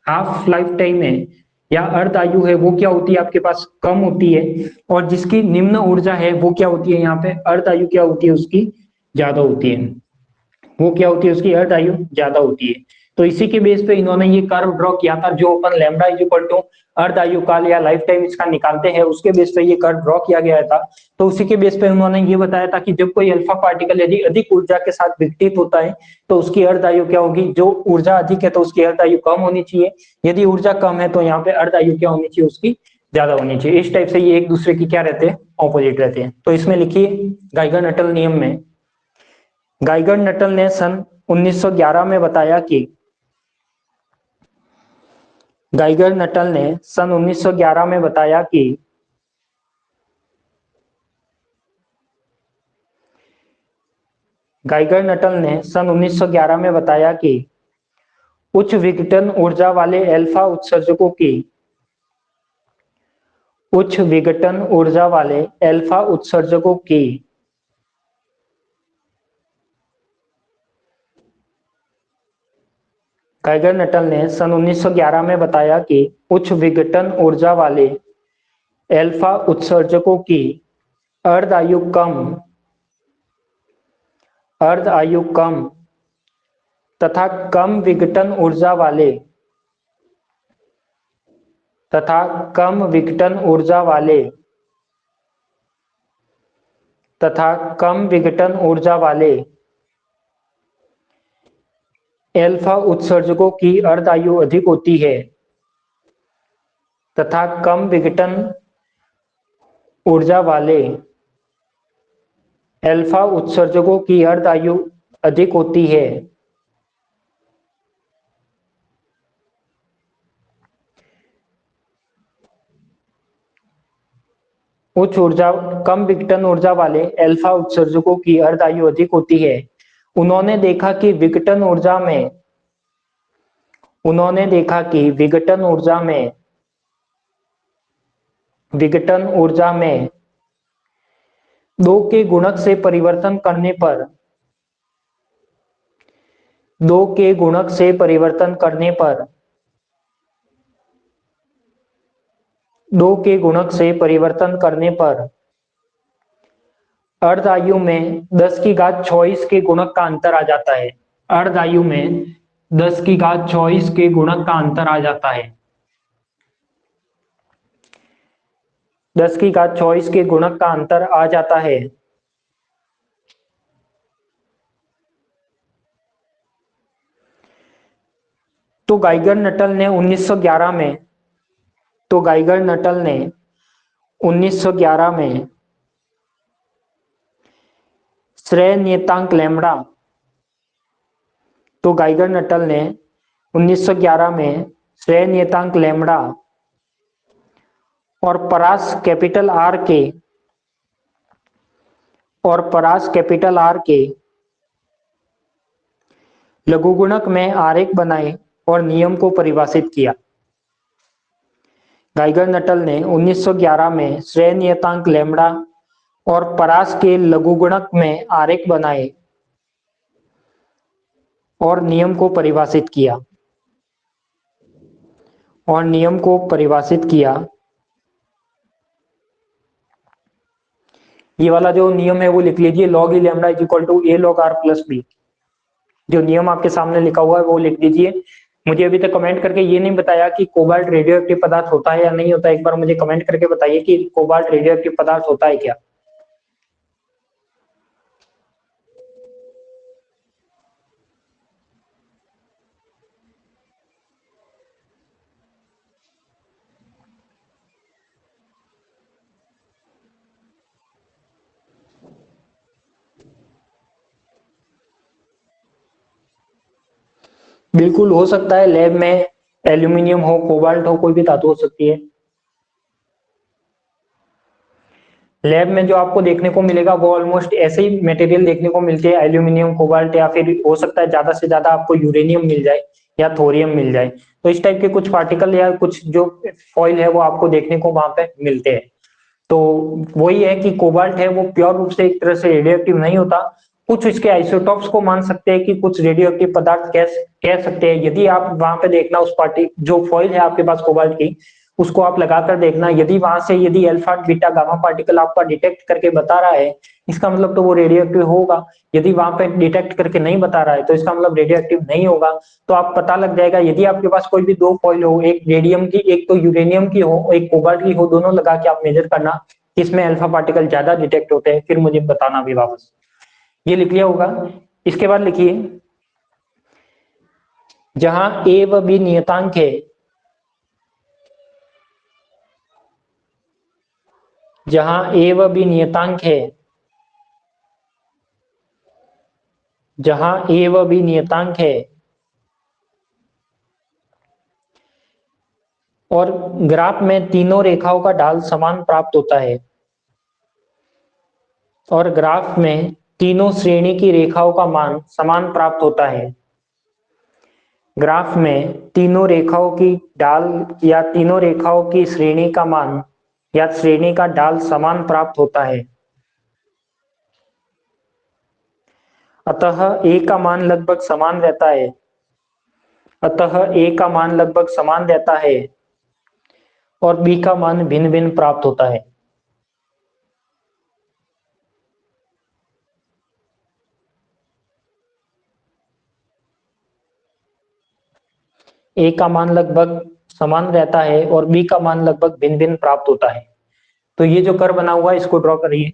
Speaker 1: हाफ लाइफ टाइम है या अर्ध आयु है वो क्या होती है आपके पास, कम होती है। और जिसकी निम्न ऊर्जा है वो क्या होती है, यहाँ पे अर्ध आयु क्या होती है उसकी, ज्यादा होती है। वो क्या होती है, उसकी अर्ध आयु ज्यादा होती है। तो इसी के बेस पे इन्होंने ये कर्व ड्रॉ किया था, जो अपन लैम्डा इज इक्वल टू अर्ध आयु काल या लाइफ टाइम इसका निकालते हैं, उसके बेस पे ये कर्व ड्रॉ किया गया था। तो उसी के बेस पे उन्होंने ये बताया था कि जब कोई अल्फा पार्टिकल यदि अधिक ऊर्जा के साथ विघटित होता है तो उसकी अर्ध आयु क्या होगी, जो ऊर्जा अधिक है तो उसकी अर्ध आयु कम होनी चाहिए, यदि ऊर्जा कम है तो यहाँ पे अर्ध आयु क्या होनी चाहिए, उसकी ज्यादा होनी चाहिए। इस टाइप से ये एक दूसरे की क्या रहते हैं, ऑपोजिट रहते हैं। तो इसमें लिखिए गाइगर नटल नियम में, गाइगर नटल ने सन 1911 में बताया कि, गाइगर नटल ने सन 1911 में बताया कि गाइगर नटल ने सन 1911 में बताया कि उच्च विघटन ऊर्जा वाले अल्फा उत्सर्जकों की, उच्च विघटन ऊर्जा वाले अल्फा उत्सर्जकों की गाइगर नटल ने सन 1911 में बताया कि उच्च विघटन ऊर्जा वाले अल्फा उत्सर्जकों की अर्ध आयु कम, अर्ध आयु कम तथा कम विघटन ऊर्जा वाले, तथा कम विघटन ऊर्जा वाले, तथा कम विघटन ऊर्जा वाले अल्फा उत्सर्जकों की अर्ध आयु अधिक होती है, तथा कम विघटन ऊर्जा वाले अल्फा उत्सर्जकों की अर्ध आयु अधिक होती है। उच्च ऊर्जा कम विघटन ऊर्जा वाले अल्फा उत्सर्जकों की अर्ध आयु अधिक होती है। उन्होंने देखा कि विघटन ऊर्जा में विघटन ऊर्जा में 2 के गुणक से परिवर्तन करने पर 2 के गुणक से परिवर्तन करने पर 2 के गुणक से परिवर्तन करने पर अर्ध आयु में 10 की घात 24 के गुणक का अंतर आ जाता है। अर्ध आयु में 10 की घात 24 के गुणक का अंतर आ जाता है। 10 की घात 24 के गुणक का अंतर आ जाता है। तो गाइगर नटल ने 1911 में तो गाइगर नटल ने 1911 में श्रेय नियतांक लैम्ब्डा तो गाइगर नटल ने 1911 में श्रेय नियतांक लैम्ब्डा और परास कैपिटल आर के लघुगुणक में आरेख बनाए और नियम को परिभाषित किया। गाइगर नटल ने 1911 में श्रेय नियतांक लैम्ब्डा और परास के लघुगुणक में आरेख बनाए और नियम को परिभाषित किया। ये वाला जो नियम है वो लिख लीजिए, log e lambda is equal to a log r plus b। जो नियम आपके सामने लिखा हुआ है वो लिख दीजिए। मुझे अभी तक कमेंट करके ये नहीं बताया कि कोबाल्ट रेडियो एक्टिव पदार्थ होता है या नहीं होता। एक बार मुझे कमेंट करके बताइए कि कोबाल्ट रेडियो एक्टिव पदार्थ होता है क्या। बिल्कुल हो सकता है, लैब में एल्यूमिनियम हो, कोबाल्ट हो, कोई भी धातु हो सकती है। लैब में जो आपको देखने को मिलेगा वो ऑलमोस्ट ऐसे ही मटेरियल देखने को मिलते हैं, एल्यूमिनियम, कोबाल्ट, या फिर हो सकता है ज्यादा से ज्यादा आपको यूरेनियम मिल जाए या थोरियम मिल जाए। तो इस टाइप के कुछ पार्टिकल या कुछ जो फॉइल है वो आपको देखने को वहां पे मिलते हैं। तो वही है कि कोबाल्ट है वो प्योर रूप से एक तरह से रेडियो एक्टिव नहीं होता। कुछ इसके आइसोटॉप्स को मान सकते हैं कि कुछ रेडियो एक्टिव पदार्थ कह सकते हैं। यदि आप वहां पे देखना उस पार्टी जो फॉइल है आपके पास कोबाल्ट की, उसको आप लगाकर देखना, यदि वहां से यदि अल्फा बीटा गामा पार्टिकल आपका डिटेक्ट करके बता रहा है, इसका मतलब तो वो रेडियो एक्टिव होगा। यदि वहां पे डिटेक्ट करके नहीं बता रहा है तो इसका मतलब रेडियो एक्टिव नहीं होगा। तो आप पता लग जाएगा, यदि आपके पास कोई भी दो फॉइल हो, एक रेडियम की एक तो यूरेनियम की हो, एक कोबाल्ट की हो, दोनों लगा के आप मेजर करना किसमें अल्फा पार्टिकल ज्यादा डिटेक्ट होते हैं, फिर मुझे बताना भी वापस। ये लिख लिया होगा। इसके बाद लिखिए, जहां ए व बी नियतांक है, जहां ए व बी नियतांक है, जहां ए व बी नियतांक है और ग्राफ में तीनों रेखाओं का ढाल समान प्राप्त होता है, और ग्राफ में तीनों श्रेणी की रेखाओं का मान समान प्राप्त होता है। ग्राफ में तीनों रेखाओं की ढाल या तीनों रेखाओं की श्रेणी का मान या श्रेणी का ढाल समान प्राप्त होता है। अतः ए का मान लगभग समान रहता है। अतः ए का मान लगभग समान रहता है और बी का मान भिन्न भिन्न प्राप्त होता है। ए का मान लगभग समान रहता है और बी का मान लगभग भिन्न भिन्न प्राप्त होता है। तो ये जो कर्व बना हुआ है इसको ड्रॉ करिए।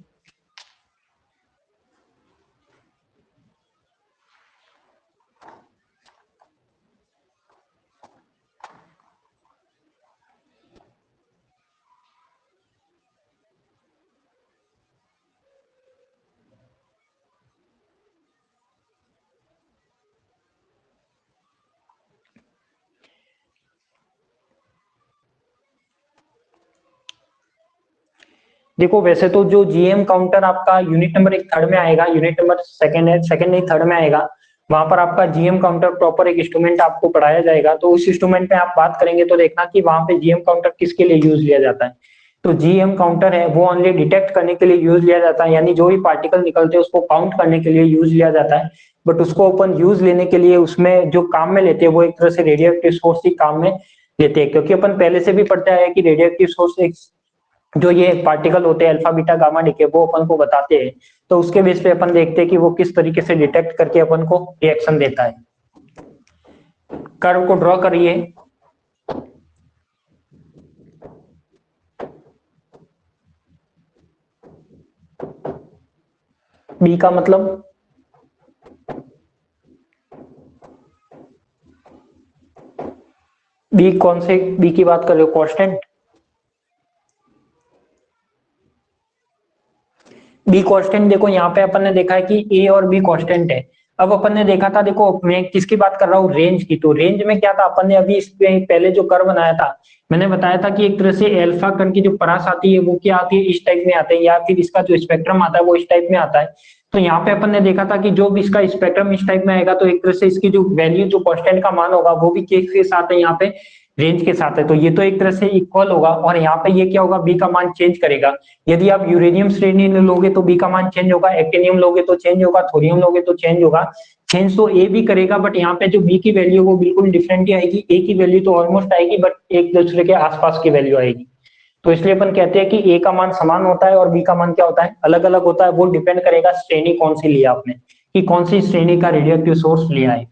Speaker 1: देखो वैसे तो जो जीएम काउंटर आपका यूनिट नंबर एक थर्ड में आएगा, यूनिट नंबर सेकंड है, सेकंड नहीं थर्ड में आएगा, वहां पर आपका जीएम काउंटर प्रॉपर एक इंस्ट्रूमेंट आपको पढ़ाया जाएगा। तो उस इंस्ट्रूमेंट में आप बात करेंगे तो देखना कि वहां पे जीएम काउंटर किसके लिए यूज लिया जाता है। तो जीएम काउंटर है वो ओनली डिटेक्ट करने के लिए यूज लिया जाता है, यानी जो भी पार्टिकल निकलते हैं उसको काउंट करने के लिए यूज लिया जाता है। बट उसको अपन यूज लेने के लिए उसमें जो काम में लेते हैं वो एक तरह से रेडियो एक्टिव सोर्स ही काम में लेते हैं, क्योंकि अपन पहले से भी पढ़ते आए कि रेडियो एक्टिव सोर्स एक जो ये पार्टिकल होते हैं अल्फा बीटा गामा डीके वो अपन को बताते हैं। तो उसके बेस पे अपन देखते हैं कि वो किस तरीके से डिटेक्ट करके अपन को रिएक्शन देता है। कर्व को ड्रॉ करिए। बी का मतलब बी कौन से बी की बात कर रहे हो, कांस्टेंट? बी कांस्टेंट देखो यहाँ पे अपन ने देखा है कि ए और बी कांस्टेंट है। अब अपन ने देखा था, देखो मैं किसकी बात कर रहा हूँ, रेंज की। तो रेंज में क्या था, अपन ने अभी इस पे पहले जो कर्व बनाया था मैंने बताया था कि एक तरह से अल्फा कण की जो परास आती है वो क्या आती है, इस टाइप में आते हैं, या फिर इसका जो स्पेक्ट्रम आता है वो इस टाइप में आता है। तो यहाँ पे अपन ने देखा था कि जो भी इसका स्पेक्ट्रम इस टाइप में आएगा तो एक तरह से इसकी जो वैल्यू जो कांस्टेंट का मान होगा वो भी के साथ है, यहाँ पे रेंज के साथ है। तो ये तो एक तरह से इक्वल होगा, और यहाँ पे ये क्या होगा, बी का मान चेंज करेगा। यदि आप यूरेनियम श्रेणी लोगे तो बी का मान चेंज होगा, एक्टिनियम लोगे तो चेंज होगा, थोरियम लोगे तो चेंज होगा। चेंज तो ए भी करेगा, बट यहाँ पे जो बी की वैल्यू वो बिल्कुल डिफरेंट ही आएगी। ए की वैल्यू तो ऑलमोस्ट आएगी बट एक दूसरे के आसपास की वैल्यू आएगी। तो इसलिए अपन कहते हैं कि ए का मान समान होता है और बी का मान क्या होता है, अलग अलग होता है। वो डिपेंड करेगा श्रेणी कौन सी लिया आपने, कि कौन सी श्रेणी का रेडियोएक्टिव सोर्स लिया है।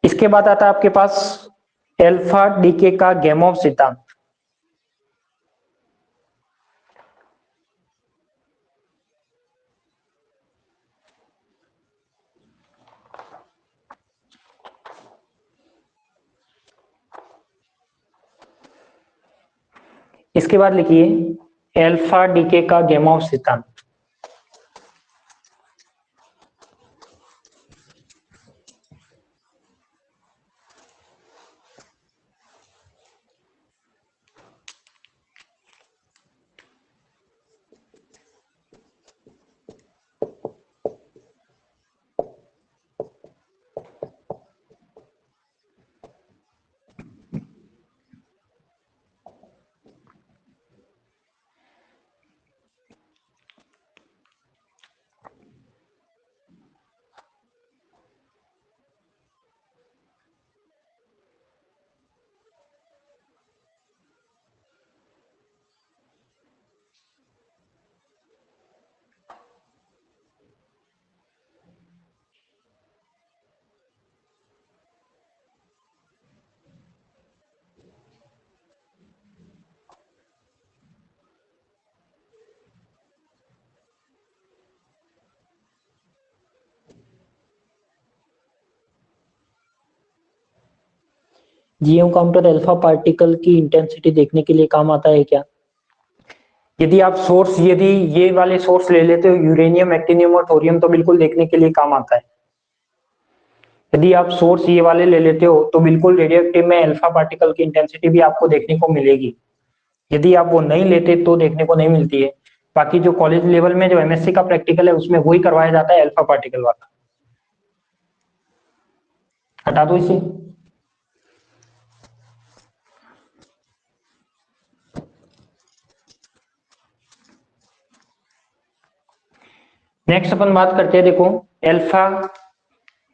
Speaker 1: इसके बाद आता है आपके पास अल्फा डीके का गैमोव सिद्धांत। इसके बाद लिखिए अल्फा डीके का गैमोव सिद्धांत। जीएम काउंटर अल्फा पार्टिकल की इंटेंसिटी देखने के लिए काम आता है क्या? यदि आप सोर्स, यदि ये वाले सोर्स ले लेते हो यूरेनियम, एक्टिनियम और थोरियम, तो बिल्कुल देखने के लिए काम आता है। यदि आप सोर्स ये वाले ले लेते हो तो बिल्कुल रेडियोएक्टिव में अल्फा पार्टिकल की इंटेंसिटी भी आपको देखने को मिलेगी। यदि आप वो नहीं लेते तो देखने को नहीं मिलती है। बाकी जो कॉलेज लेवल में जो एमएससी का प्रैक्टिकल है उसमें वही करवाया जाता है अल्फा पार्टिकल वाला। हटा दो इसे। नेक्स्ट अपन बात करते हैं, देखो अल्फा,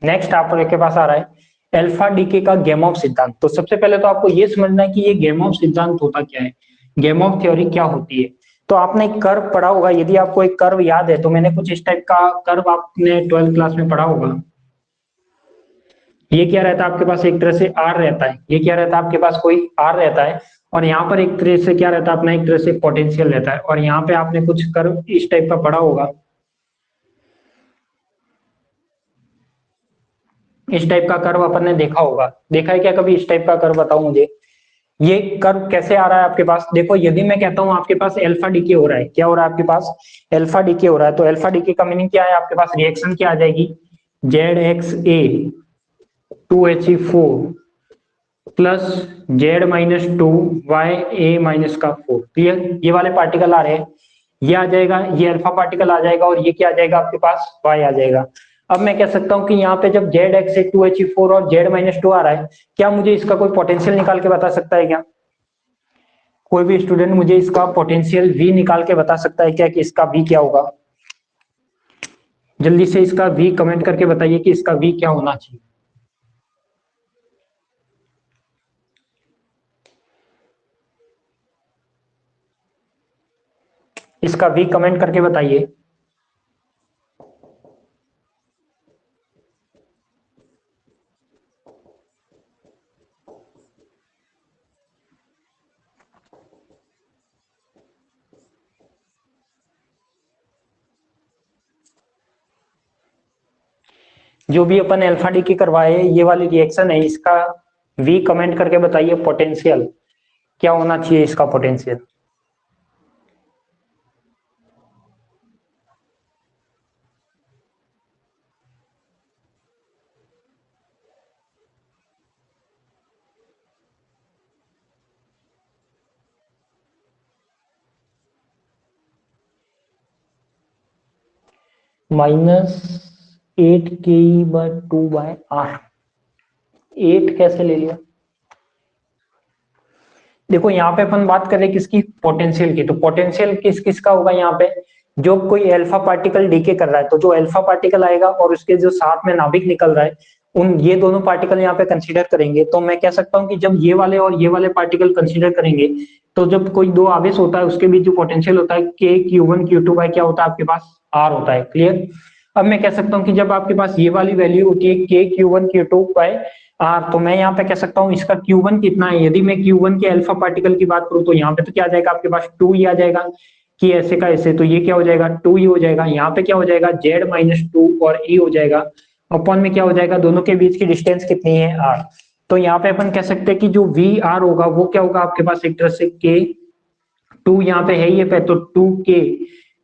Speaker 1: नेक्स्ट आपके पास आ रहा है अल्फा डीके का गैमोव सिद्धांत। तो सबसे पहले तो आपको ये समझना है कि ये गैमोव सिद्धांत होता क्या है, गैमोव थ्योरी क्या होती है। तो आपने एक कर्व पढ़ा होगा, यदि आपको एक कर्व याद है तो मैंने कुछ इस टाइप का कर्व आपने 12th क्लास में पढ़ा होगा। ये क्या रहता है आपके पास, एक तरह से आर रहता है, ये क्या रहता है आपके पास, कोई आर रहता है, और यहाँ पर एक तरह से क्या रहता है अपना, एक तरह से पोटेंशियल रहता है। और यहाँ पे आपने कुछ कर्व इस टाइप का पढ़ा होगा, इस टाइप का कर्व अपन ने देखा होगा। देखा है क्या कभी इस टाइप का कर्व, बताओ मुझे। ये कर्व कैसे आ रहा है आपके पास, देखो यदि मैं कहता हूं आपके पास अल्फा डीके हो रहा है, क्या हो रहा है आपके पास, अल्फा डीके हो रहा है, तो अल्फा डीके का मीनिंग क्या है, आपके पास रिएक्शन क्या आ जाएगी, ZXA 2He4 plus Z minus two Y A minus का 4। क्लियर, ये वाले पार्टिकल आ रहे हैं, ये आ जाएगा, ये अल्फा पार्टिकल आ जाएगा, और ये क्या आ जाएगा आपके पास, वाई आ जाएगा। अब मैं कह सकता हूं कि यहाँ पे जब Z X two H four और जेड माइनस टू आ रहा है, क्या मुझे इसका कोई पोटेंशियल निकाल के बता सकता है क्या? कोई भी स्टूडेंट मुझे इसका पोटेंशियल वी निकाल के बता सकता है क्या कि इसका वी क्या होगा? जल्दी से इसका वी कमेंट करके बताइए कि इसका वी क्या होना चाहिए। इसका वी कमेंट करके बताइए। जो भी अपन अल्फा डी की करवाए ये वाली रिएक्शन है, इसका वी कमेंट करके बताइए पोटेंशियल क्या होना चाहिए, इसका पोटेंशियल। -8ke/2/r। 8 कैसे ले लिया? देखो यहाँ पे अपन बात करें किसकी, पोटेंशियल की, तो पोटेंशियल किस किस का होगा यहाँ पे, जो कोई अल्फा पार्टिकल डीके कर रहा है तो जो अल्फा पार्टिकल आएगा और उसके जो साथ में नाभिक निकल रहा है, उन ये दोनों पार्टिकल यहाँ पे कंसीडर करेंगे। तो मैं कह सकता हूँ कि जब ये वाले और ये वाले पार्टिकल कंसीडर करेंगे, तो जब कोई दो आवेश होता है उसके बीच जो पोटेंशियल होता है के Q1 Q2 बाय क्या होता है आपके पास, आर होता है। क्लियर, अब मैं कह सकता हूँ कि जब आपके पास ये वाली वैल्यू होती है के Q1 Q2 बाय आर, तो मैं यहाँ पे कह सकता हूँ इसका Q1 कितना है। यदि मैं Q1 के अल्फा पार्टिकल की बात करूँ तो यहाँ पे तो क्या आ जाएगा आपके पास 2 ही आ जाएगा, कि ऐसे का ऐसे, तो ये क्या हो जाएगा 2 ही हो जाएगा। यहाँ पे क्या हो जाएगा Z-2 और E हो जाएगा, अपॉन में क्या हो जाएगा, दोनों के बीच की डिस्टेंस कितनी है, R। तो यहाँ पे अपन कह सकते हैं कि जो VR होगा वो क्या होगा आपके पास, एक तरह से K, 2 यहाँ पे है ये पे, तो 2K,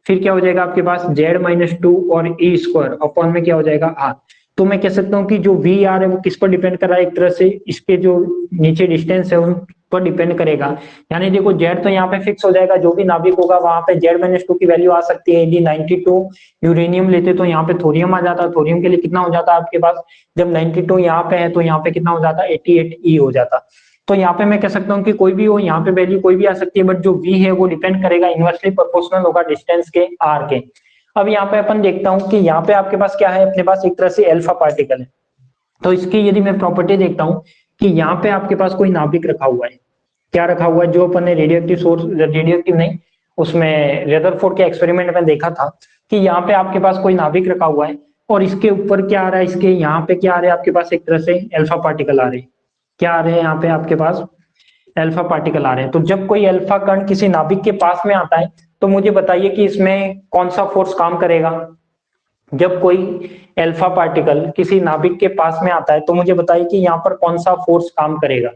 Speaker 1: फिर क्या हो जाएगा आपके पास Z-2 और E स्क्वायर, अपॉन में क्या हो जाएगा R। तो मैं कह सकता हूँ कि जो वी आर है वो किस पर डिपेंड कर रहा है, एक तरह से इसके जो नीचे डिस्टेंस है उन पर डिपेंड करेगा। यानी देखो जेड तो यहाँ पे फिक्स हो जाएगा, जो भी नाभिक होगा वहां पे Z-2 की वैल्यू आ सकती है। यदि 92 यूरेनियम लेते तो यहाँ पे थोरियम आ जाता, थोरियम के लिए कितना हो जाता आपके पास, जब 92 यहाँ पे है तो यहाँ पे कितना हो जाता, 88E हो जाता। तो यहाँ पे मैं कह सकता हूँ कि कोई भी हो, यहाँ पे वैल्यू कोई भी आ सकती है, बट जो वी है वो डिपेंड करेगा, इनवर्सली प्रोपोर्शनल होगा डिस्टेंस के आर के। अब यहाँ पे अपन देखता हूँ कि यहाँ पे आपके पास क्या है, अपने पास एक तरह से अल्फा पार्टिकल है। तो इसकी यदि मैं प्रॉपर्टी देखता हूँ कि यहाँ पे आपके पास कोई नाभिक रखा हुआ है, क्या रखा हुआ है, जो अपन ने रेडियोएक्टिव सोर्स, रेडियोएक्टिव नहीं, उसमें रेदरफोर्ड के एक्सपेरिमेंट में देखा था कि यहाँ पे आपके पास कोई नाभिक रखा हुआ है, और इसके ऊपर क्या आ रहा है, इसके यहाँ पे क्या आ रहा है आपके पास, एक तरह से अल्फा पार्टिकल आ रहे हैं। क्या आ रहे हैं यहाँ पे आपके पास, अल्फा पार्टिकल आ रहे हैं। तो जब कोई अल्फा कण किसी नाभिक के पास में आता है, तो मुझे बताइए कि इसमें कौन सा फोर्स काम करेगा। जब कोई अल्फा पार्टिकल किसी नाभिक के पास में आता है तो मुझे बताइए कि यहाँ पर कौन सा फोर्स काम करेगा।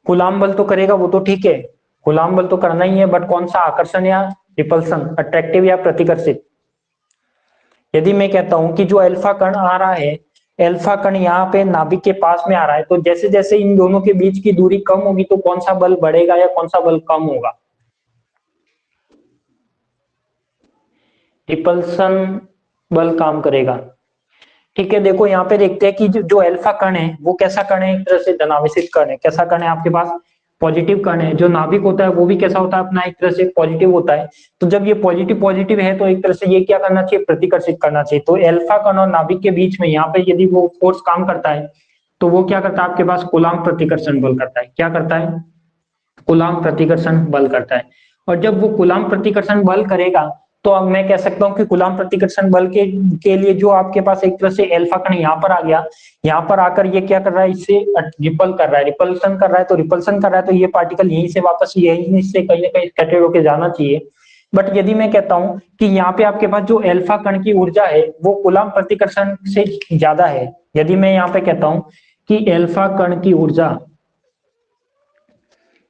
Speaker 1: कूलाम बल तो करेगा, वो तो ठीक है, कूलाम बल तो करना ही है, बट कौन सा, आकर्षण या रिपल्सन, अट्रैक्टिव या प्रतिकर्षित। यदि मैं कहता हूं कि जो अल्फा कण आ रहा है, अल्फा कण यहाँ पे नाभिक के पास में आ रहा है, तो जैसे जैसे इन दोनों के बीच की दूरी कम होगी तो कौन सा बल बढ़ेगा या कौन सा बल कम होगा, रिपल्सन बल काम करेगा। ठीक है, देखो यहाँ पे देखते हैं कि जो अल्फा कण है वो कैसा कण है, एक तरह से धनावेशित कण है। कैसा कण है आपके पास, पॉजिटिव कण है। जो नाभिक होता है वो भी कैसा होता है अपना, एक तरह से पॉजिटिव होता है। तो जब ये पॉजिटिव पॉजिटिव है तो एक तरह से ये क्या करना चाहिए, प्रतिकर्षित करना चाहिए। तो अल्फा कण और नाभिक के बीच में यहाँ पे यदि वो फोर्स काम करता है तो वो क्या करता है आपके पास, कूलाम प्रतिकर्षण बल करता है। क्या करता है, कूलाम प्रतिकर्षण बल करता है। और जब वो कूलाम प्रतिकर्षण बल करेगा तो अब मैं कह सकता हूं कि कूलाम प्रतिकर्षण बल के लिए जो आपके पास एक तरह से अल्फा कण यहाँ पर आ गया, यहाँ पर आकर ये क्या कर रहा है, इससे रिपल कर रहा है, रिपल्सन कर रहा है। तो रिपल्सन कर रहा है तो ये पार्टिकल यहीं से वापस यहीं से कहीं ना कहीं स्कैटर्ड होकर जाना चाहिए। बट यदि मैं कहता हूं कि यहाँ पे आपके पास जो अल्फा कण की ऊर्जा है वो कूलाम प्रतिकर्षण से ज्यादा है, यदि मैं यहाँ पे कहता हूं कि अल्फा कण की ऊर्जा,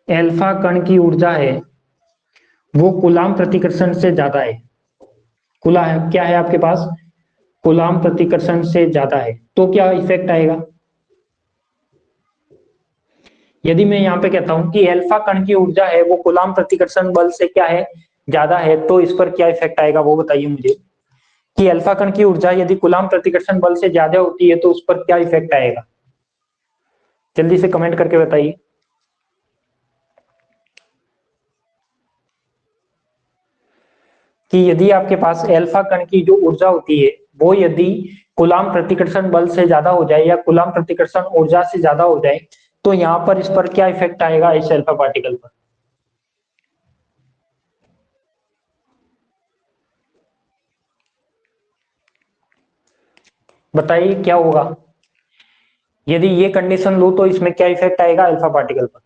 Speaker 1: अल्फा कण की ऊर्जा है वो कूलाम प्रतिकर्षण से ज्यादा है। कुला है क्या है आपके पास, कूलाम प्रतिकर्षण से ज्यादा है तो क्या इफेक्ट आएगा? यदि मैं यहाँ पे कहता हूं कि अल्फा कण की ऊर्जा है वो कूलाम प्रतिकर्षण बल से क्या है, ज्यादा है, तो इस पर क्या इफेक्ट आएगा वो बताइए मुझे। कि अल्फा कण की ऊर्जा यदि कूलाम प्रतिकर्षण बल से ज्यादा होती है तो उस पर क्या इफेक्ट आएगा, जल्दी से कमेंट करके बताइए। कि यदि आपके पास अल्फा कण की जो ऊर्जा होती है वो यदि कूलाम प्रतिकर्षण बल से ज्यादा हो जाए या कूलाम प्रतिकर्षण ऊर्जा से ज्यादा हो जाए तो यहाँ पर इस पर क्या इफेक्ट आएगा इस अल्फा पार्टिकल पर? बताइए क्या होगा यदि ये कंडीशन लो तो इसमें क्या इफेक्ट आएगा अल्फा पार्टिकल पर?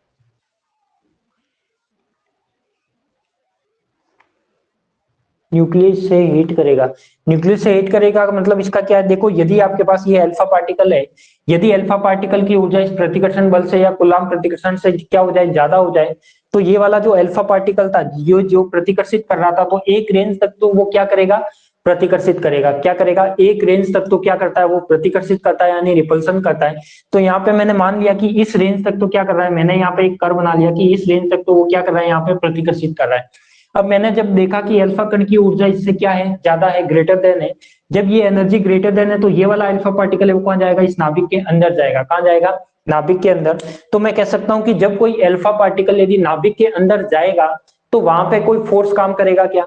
Speaker 1: न्यूक्लियस से हीट करेगा। न्यूक्लियस से हीट करेगा का मतलब इसका क्या है, देखो यदि आपके पास ये अल्फा पार्टिकल है, यदि अल्फा पार्टिकल की ऊर्जा इस प्रतिकर्षण बल से या कूलाम प्रतिकर्षण से क्या हो जाए, ज्यादा हो जाए, तो ये वाला जो अल्फा पार्टिकल था जो जो प्रतिकर्षित कर रहा था तो एक रेंज तक तो वो क्या करेगा, प्रतिकर्षित करेगा। क्या करेगा, एक रेंज तक तो क्या करता है वो प्रतिकर्षित करता है यानी रिपल्सन करता है। तो यहाँ पे मैंने मान लिया कि इस रेंज तक तो क्या कर रहा है, मैंने यहाँ पे एक कर्व बना लिया कि इस रेंज तक तो वो क्या कर रहा है, यहाँ पे प्रतिकर्षित कर रहा है। अब मैंने जब देखा कि अल्फा कण की ऊर्जा इससे क्या है, ज्यादा है, ग्रेटर देन है, जब ये एनर्जी ग्रेटर देन है तो ये वाला अल्फा पार्टिकल है वो कहाँ जाएगा, इस नाभिक के अंदर जाएगा। कहाँ जाएगा, नाभिक के अंदर। तो मैं कह सकता हूं कि जब कोई अल्फा पार्टिकल यदि नाभिक के अंदर जाएगा तो वहां पे कोई फोर्स काम करेगा क्या?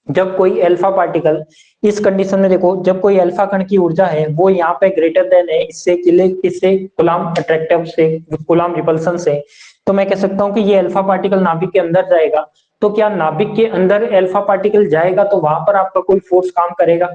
Speaker 1: जब कोई अल्फा पार्टिकल, इस कंडीशन में देखो, जब कोई अल्फा कण की ऊर्जा है वो यहाँ पे ग्रेटर देन है इससे, किससे, कूलाम अट्रैक्टिव से, कूलाम रिपल्सन से, तो मैं कह सकता हूँ कि ये अल्फा पार्टिकल नाभिक के अंदर जाएगा। तो क्या नाभिक के अंदर अल्फा पार्टिकल जाएगा तो वहां पर आपका कोई फोर्स काम करेगा?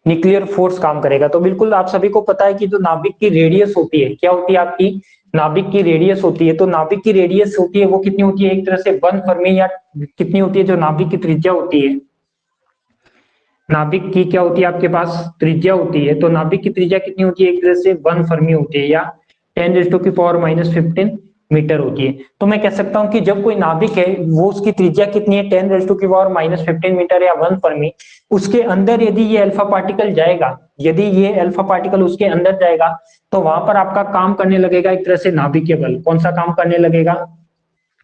Speaker 1: न्यूक्लियर फोर्स काम करेगा। तो बिल्कुल आप सभी को पता है कि जो नाभिक की रेडियस होती है, क्या होती है आपकी, नाभिक की रेडियस होती है। तो नाभिक की रेडियस होती है वो कितनी होती है, एक तरह से 1 फर्मी, या कितनी होती है जो नाभिक की त्रिज्या होती है, नाभिक की क्या होती है आपके पास, त्रिज्या होती है। तो नाभिक की त्रिज्या कितनी होती है, एक तरह से 1 फर्मी होती है, या 10⁻⁻⁻15 मीटर होती है। तो मैं कह सकता हूं कि जब कोई नाभिक है वो उसकी त्रिज्या कितनी है, 10⁻⁻15 मीटर या 1 फर्मी, उसके अंदर यदि ये अल्फा पार्टिकल जाएगा, यदि ये अल्फा पार्टिकल उसके अंदर जाएगा तो वहां पर आपका काम करने लगेगा एक तरह से नाभिकीय बल। कौन सा काम करने लगेगा,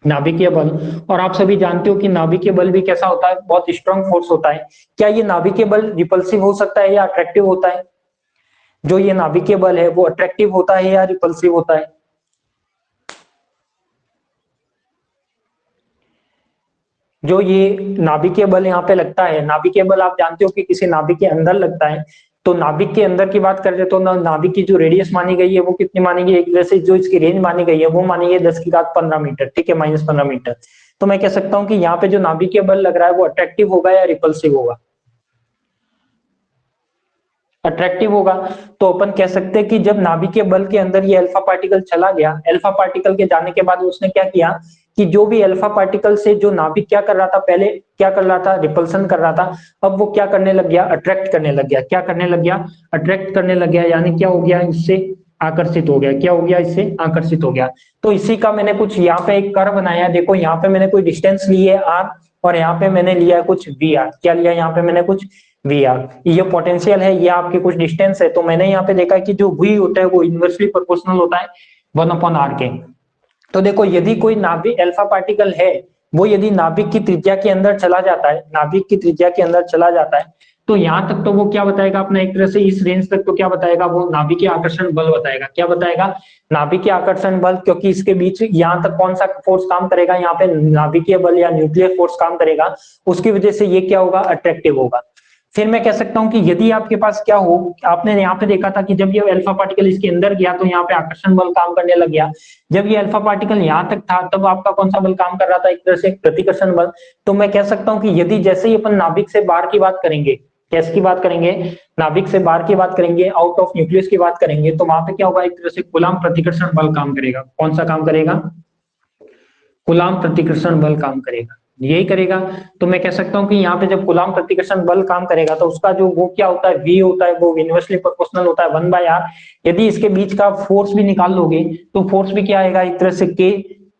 Speaker 1: नाभिकीय बल। और आप सभी जानते हो कि नाभिकीय बल भी कैसा होता है, बहुत स्ट्रांग फोर्स होता है। क्या ये नाभिकीय बल रिपल्सिव हो सकता है या अट्रैक्टिव होता है? जो ये नाभिकीय बल है वो अट्रैक्टिव होता है या रिपल्सिव होता है? जो ये नाभिकीय बल यहाँ पे लगता है, नाभिकीय बल आप जानते हो कि किसी नाभिक के अंदर लगता है। तो नाभिक के अंदर की बात करें तो नाभिक की जो रेडियस मानी गई है वो कितनी मानी गई है, एक तरह से जो इसकी रेंज मानी गई है वो मानी गई है 10⁻15 मीटर, ठीक है, -15 मीटर। तो मैं कह सकता हूँ कि यहाँ पे जो नाभिकीय बल लग रहा है वो अट्रैक्टिव होगा या रिपल्सिव होगा, अट्रैक्टिव होगा। तो अपन कह सकते हैं कि जब नाभिकीय बल के अंदर ये अल्फा पार्टिकल चला गया, अल्फा पार्टिकल के जाने के बाद उसने क्या किया कि जो भी अल्फा पार्टिकल से जो नाभिक क्या कर रहा था, पहले क्या कर रहा था, रिपल्सन कर रहा था, अब वो क्या करने लग गया, अट्रैक्ट करने लग गया। क्या करने लग गया, अट्रैक्ट करने लग गया, यानी क्या हो गया, इससे आकर्षित हो गया। क्या हो गया, इससे आकर्षित हो गया। तो इसी का मैंने कुछ यहाँ पे एक कर्व बनाया, देखो यहाँ पे मैंने कोई डिस्टेंस ली है r, और यहाँ पे मैंने लिया है कुछ वी आर। क्या लिया, यहाँ पे मैंने कुछ वी आर, ये पोटेंशियल है, ये आपके कुछ डिस्टेंस है। तो मैंने यहाँ पे देखा कि जो वी होता है वो इनवर्सली प्रोपोर्शनल होता है 1/r के। तो देखो यदि कोई नाभिक अल्फा पार्टिकल है वो यदि नाभिक की त्रिज्या के अंदर चला जाता है, नाभिक की त्रिज्या के अंदर चला जाता है, तो यहाँ तक तो वो क्या बताएगा अपना, एक तरह से इस रेंज तक तो क्या बताएगा, वो नाभिकीय आकर्षण बल बताएगा। क्या बताएगा, नाभिकीय आकर्षण बल, क्योंकि इसके बीच यहाँ तक कौन सा फोर्स काम करेगा, यहाँ पे नाभिकीय बल या न्यूक्लियर फोर्स काम करेगा, उसकी वजह से ये क्या होगा, अट्रैक्टिव होगा। फिर मैं कह सकता हूं कि यदि आपके पास क्या हो, आपने यहाँ पे देखा था कि जब ये अल्फा पार्टिकल इसके अंदर गया तो यहाँ पे आकर्षण बल काम करने लग गया। जब ये अल्फा पार्टिकल यहाँ तक था तब आपका कौन सा बल काम कर रहा था, एक तरह से प्रतिकर्षण बल। तो मैं कह सकता हूँ कि यदि जैसे ही अपन नाभिक से बाहर की बात करेंगे, कैस की बात करेंगे, नाभिक से बाहर की बात करेंगे, आउट ऑफ न्यूक्लियस की बात करेंगे, तो वहां पे क्या होगा, एक तरह से कूलाम प्रतिकर्षण बल काम करेगा। कौन सा काम करेगा, कूलाम प्रतिकर्षण बल काम करेगा, यही करेगा। तो मैं कह सकता हूं कि यहाँ पे जब कूलाम प्रतिकर्षण बल काम करेगा तो उसका जो वो क्या होता है, वी होता है, वो इनवर्सली प्रोपोर्शनल होता है 1/r। यदि इसके बीच का फोर्स भी निकाल लोगे तो फोर्स भी क्या आएगा, एक तरह से के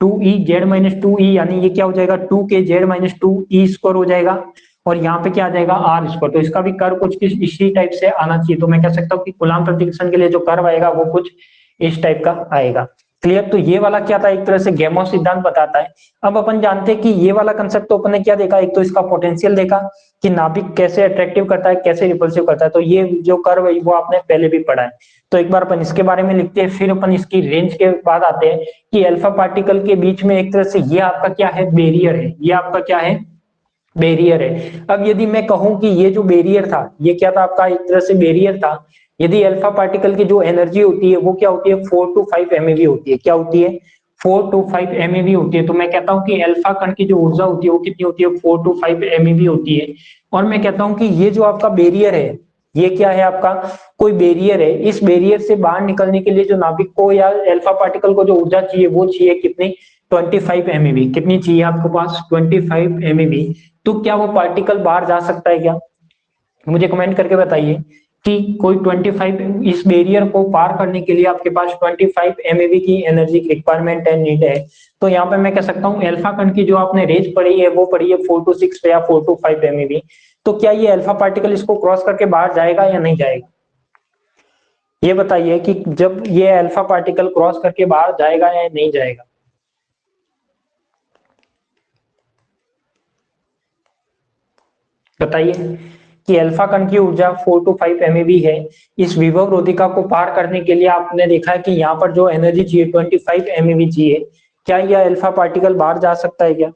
Speaker 1: 2e z-2e, यानी ये क्या हो जाएगा 2k z-2e² हो जाएगा, और यहाँ पे क्या आ जाएगा r²। तो इसका भी कर्व कुछ इसी टाइप से आना चाहिए। तो मैं कह सकता हूँ कि कूलम्ब प्रतिकर्षण के लिए जो कर्व आएगा वो कुछ इस टाइप का आएगा। क्लियर? तो ये वाला क्या था, एक तरह से गैमो सिद्धांत बताता है। अब अपन जानते हैं कि ये वाला कंसेप्ट तो अपन ने क्या देखा, एक तो इसका पोटेंशियल देखा कि नाभिक कैसे अट्रैक्टिव करता है, कैसे रिपल्सिव करता है। तो ये जो कर्व है वो आपने पहले भी पढ़ा है। तो एक बार अपन इसके बारे में लिखते हैं, फिर अपन इसकी रेंज के बाद आते हैं कि अल्फा पार्टिकल के बीच में एक तरह से ये आपका क्या है, बैरियर है। ये आपका क्या है, बैरियर है। अब यदि मैं कहूं कि ये जो बैरियर था ये क्या था, आपका एक तरह से बैरियर था। यदि अल्फा पार्टिकल की जो एनर्जी होती है वो क्या होती है, 4 to 5 MeV होती है। क्या होती है, 4 to 5 MeV होती है। तो मैं कहता हूं कि अल्फा कण की जो ऊर्जा होती है वो कितनी होती है, 4 to 5 MeV होती है। और मैं कहता हूं कि ये जो आपका बैरियर है, ये क्या है, आपका कोई बैरियर है। इस बैरियर से बाहर निकलने के लिए जो नाभिक को या अल्फा पार्टिकल को जो ऊर्जा चाहिए वो चाहिए कितनी, 25 MeV। कितनी चाहिए आपके पास, 25 MeV। तो क्या वो पार्टिकल बाहर जा सकता है क्या, मुझे कमेंट करके बताइए कि कोई 25, इस बैरियर को पार करने के लिए आपके पास 25 MeV की एनर्जी की रिक्वायरमेंट है, नीड है। तो यहाँ पे मैं कह सकता हूँ अल्फा कण की जो आपने रेंज पढ़ी है वो पढ़ी है 4 to 6 या 4 to 5 MeV। तो क्या ये अल्फा पार्टिकल इसको क्रॉस करके बाहर जाएगा या नहीं जाएगा, ये बताइए कि जब ये अल्फा पार्टिकल क्रॉस करके बाहर जाएगा या नहीं जाएगा। बताइए कि अल्फा कण की ऊर्जा 4 to 5 MeV है। इस विभव रोधिका को पार करने के लिए आपने देखा है कि यहाँ पर जो एनर्जी चाहिए 25 MeV चाहिए। क्या यह अल्फा पार्टिकल बाहर जा सकता है क्या,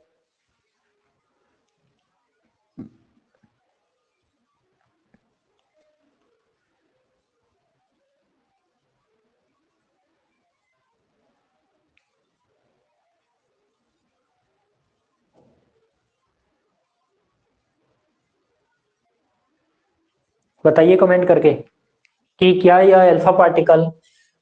Speaker 1: बताइए कमेंट करके कि क्या यह अल्फा पार्टिकल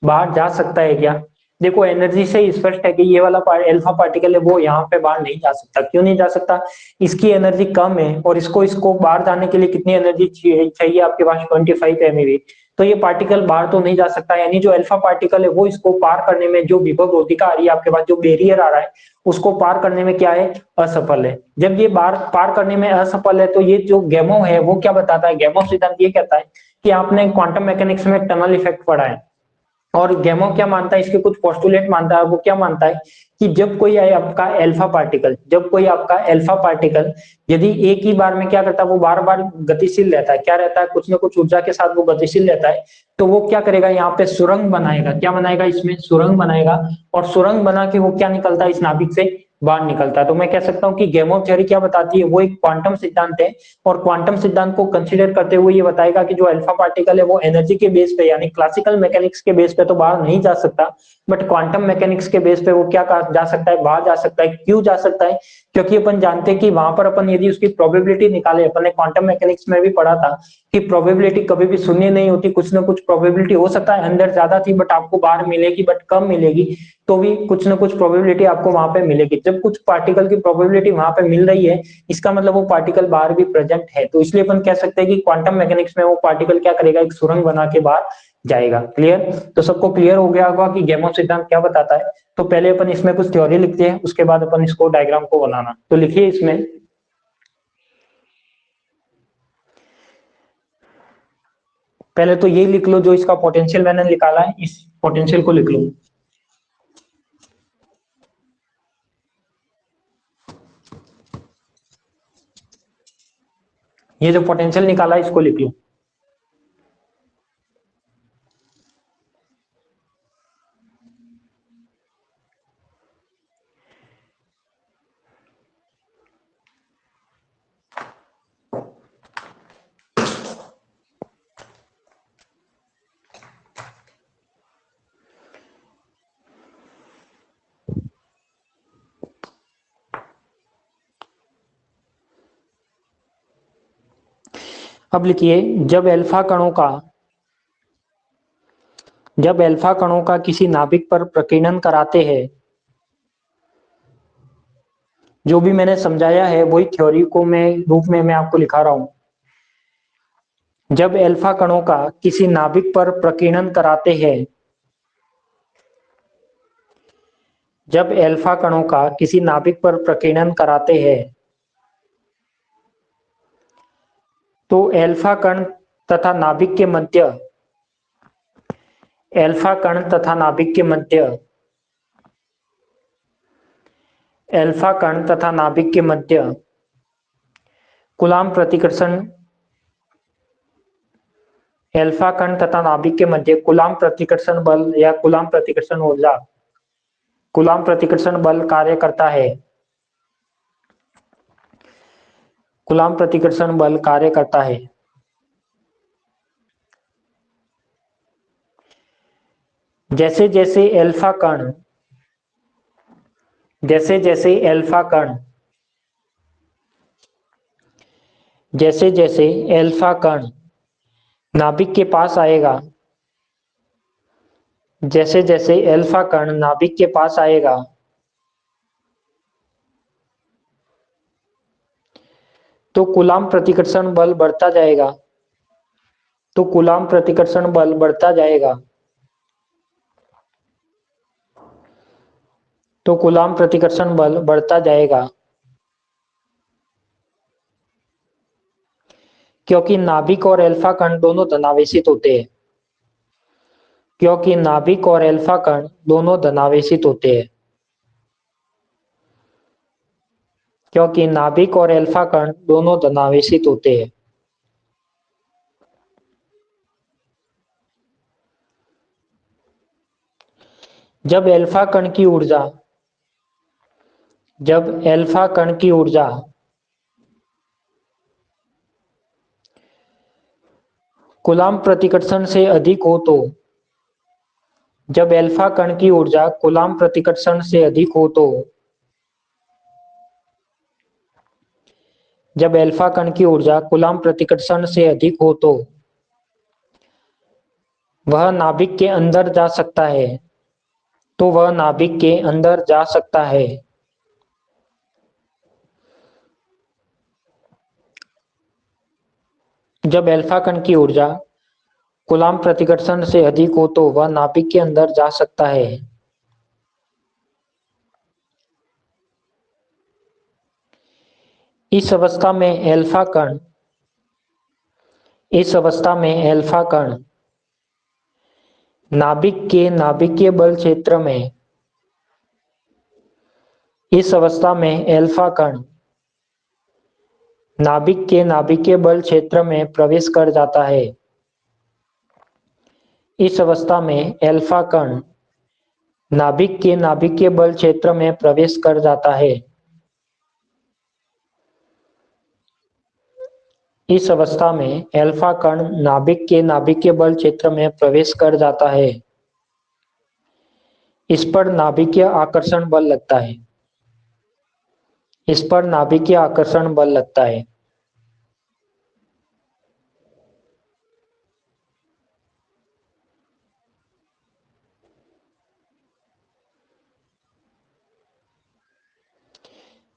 Speaker 1: बाहर जा सकता है क्या। देखो एनर्जी से स्पष्ट है कि ये वाला अल्फा पार्टिकल है वो यहाँ पे बाहर नहीं जा सकता। क्यों नहीं जा सकता, इसकी एनर्जी कम है, और इसको इसको बाहर जाने के लिए कितनी एनर्जी चाहिए आपके पास, 25 MeV। तो ये पार्टिकल बाहर तो नहीं जा सकता, यानी जो अल्फा पार्टिकल है वो इसको पार करने में, जो विभव रोधिका आ रही है आपके पास, जो बैरियर आ रहा है उसको पार करने में क्या है, असफल है। जब ये बार पार करने में असफल है तो ये जो गैमो है वो क्या बताता है, गैमो सिद्धांत ये कहता है कि आपने क्वांटम मैकेनिक्स में टनल इफेक्ट पढ़ा है, और गैमो क्या मानता है, इसके कुछ पोस्टुलेट मानता है। वो क्या मानता है कि जब कोई आपका अल्फा पार्टिकल, जब कोई आपका अल्फा पार्टिकल यदि एक ही बार में क्या करता है, वो बार बार गतिशील रहता है, क्या रहता है, कुछ ना कुछ ऊर्जा के साथ वो गतिशील रहता है। तो वो क्या करेगा, यहाँ पे सुरंग बनाएगा। क्या बनाएगा, इसमें सुरंग बनाएगा, और सुरंग बना के वो क्या निकलता है, इस नाभिक से बाहर निकलता है। तो मैं कह सकता हूँ कि गैमो थ्योरी क्या बताती है, वो एक क्वांटम सिद्धांत है, और क्वांटम सिद्धांत को कंसीडर करते हुए ये बताएगा कि जो अल्फा पार्टिकल है वो एनर्जी के बेस पे, यानी क्लासिकल मैकेनिक्स के बेस पे तो बाहर नहीं जा सकता, बट क्वांटम मैकेनिक्स के बेस पे वो क्या जा सकता है, बाहर जा सकता है। क्यों जा सकता है, क्योंकि अपन जानते हैं कि वहां पर अपन यदि उसकी प्रोबेबिलिटी निकाले, अपन ने क्वांटम मैकेनिक्स में भी पढ़ा था कि प्रोबेबिलिटी कभी भी शून्य नहीं होती, कुछ ना कुछ प्रोबेबिलिटी हो सकता है अंदर ज्यादा थी बट आपको बाहर मिलेगी, बट कम मिलेगी, तो भी कुछ ना कुछ प्रोबेबिलिटी आपको वहां पे मिलेगी। जब कुछ पार्टिकल की प्रोबेबिलिटी वहां पे मिल रही है, इसका मतलब वो पार्टिकल बाहर भी प्रेजेंट है। तो इसलिए अपन कह सकते हैं कि क्वांटम मैकेनिक्स में वो पार्टिकल क्या करेगा, एक सुरंग बना के बाहर जाएगा। क्लियर? तो सबको क्लियर हो गया होगा कि गैमो सिद्धांत क्या बताता है। तो पहले अपन इसमें कुछ थ्योरी लिखते हैं, उसके बाद अपन इसको डायग्राम को बनाना। तो लिखिए इसमें, पहले तो ये लिख लो जो इसका पोटेंशियल मैंने निकाला है, इस पोटेंशियल को लिख लो। ये जो पोटेंशियल निकाला है इसको लिख लो। अब लिखिए, जब अल्फा कणों का किसी नाभिक पर प्रकीर्णन कराते हैं, जो भी मैंने समझाया है वही थ्योरी को मैं रूप में मैं आपको लिखा रहा हूं। जब अल्फा कणों का किसी नाभिक पर प्रकीर्णन कराते हैं, जब एल्फा कणों का किसी नाभिक पर प्रकीर्णन कराते हैं तो एल्फा कण तथा नाभिक के मध्य एल्फा कण तथा नाभिक के मध्य एल्फा कण तथा नाभिक के मध्य कूलाम प्रतिकर्षण एल्फा कण तथा नाभिक के मध्य कूलाम प्रतिकर्षण बल या कूलाम प्रतिकर्षण ऊर्जा कूलाम प्रतिकर्षण बल कार्य करता है। कूलाम प्रतिकर्षण बल कार्य करता है। जैसे जैसे एल्फा कण जैसे जैसे एल्फा कण जैसे जैसे एल्फा कण नाभिक के पास आएगा जैसे जैसे एल्फा कण नाभिक के पास आएगा तो कूलाम प्रतिकर्षण बल बढ़ता जाएगा तो कूलाम प्रतिकर्षण बल बढ़ता जाएगा तो कूलाम प्रतिकर्षण बल बढ़ता जाएगा क्योंकि नाभिक और एल्फा कण दोनों धनावेशित होते हैं क्योंकि नाभिक और एल्फा कण दोनों धनावेशित होते हैं क्योंकि नाभिक और एल्फा कण दोनों धनावेशित होते हैं। जब एल्फा कण की ऊर्जा जब एल्फा कण की ऊर्जा कूलाम प्रतिकर्षण से अधिक हो तो जब एल्फा कण की ऊर्जा कूलाम प्रतिकर्षण से अधिक हो तो जब एल्फा कण की ऊर्जा कूलाम प्रतिकर्षण से अधिक हो तो वह नाभिक के अंदर जा सकता है तो वह नाभिक के अंदर जा सकता है। जब एल्फा कण की ऊर्जा कूलाम प्रतिकर्षण से अधिक हो तो वह नाभिक के अंदर जा सकता है। इस अवस्था में एल्फा कण नाभिक के नाभिकीय बल क्षेत्र में इस अवस्था में एल्फा कण नाभिक के नाभिकीय बल क्षेत्र में प्रवेश कर जाता है। इस अवस्था में एल्फा कण नाभिक के नाभिकीय बल क्षेत्र में प्रवेश कर जाता है। इस अवस्था में एल्फा कण नाभिक के नाभिकीय बल क्षेत्र में प्रवेश कर जाता है। इस पर नाभिकीय आकर्षण बल लगता है। इस पर नाभिकीय आकर्षण बल लगता है।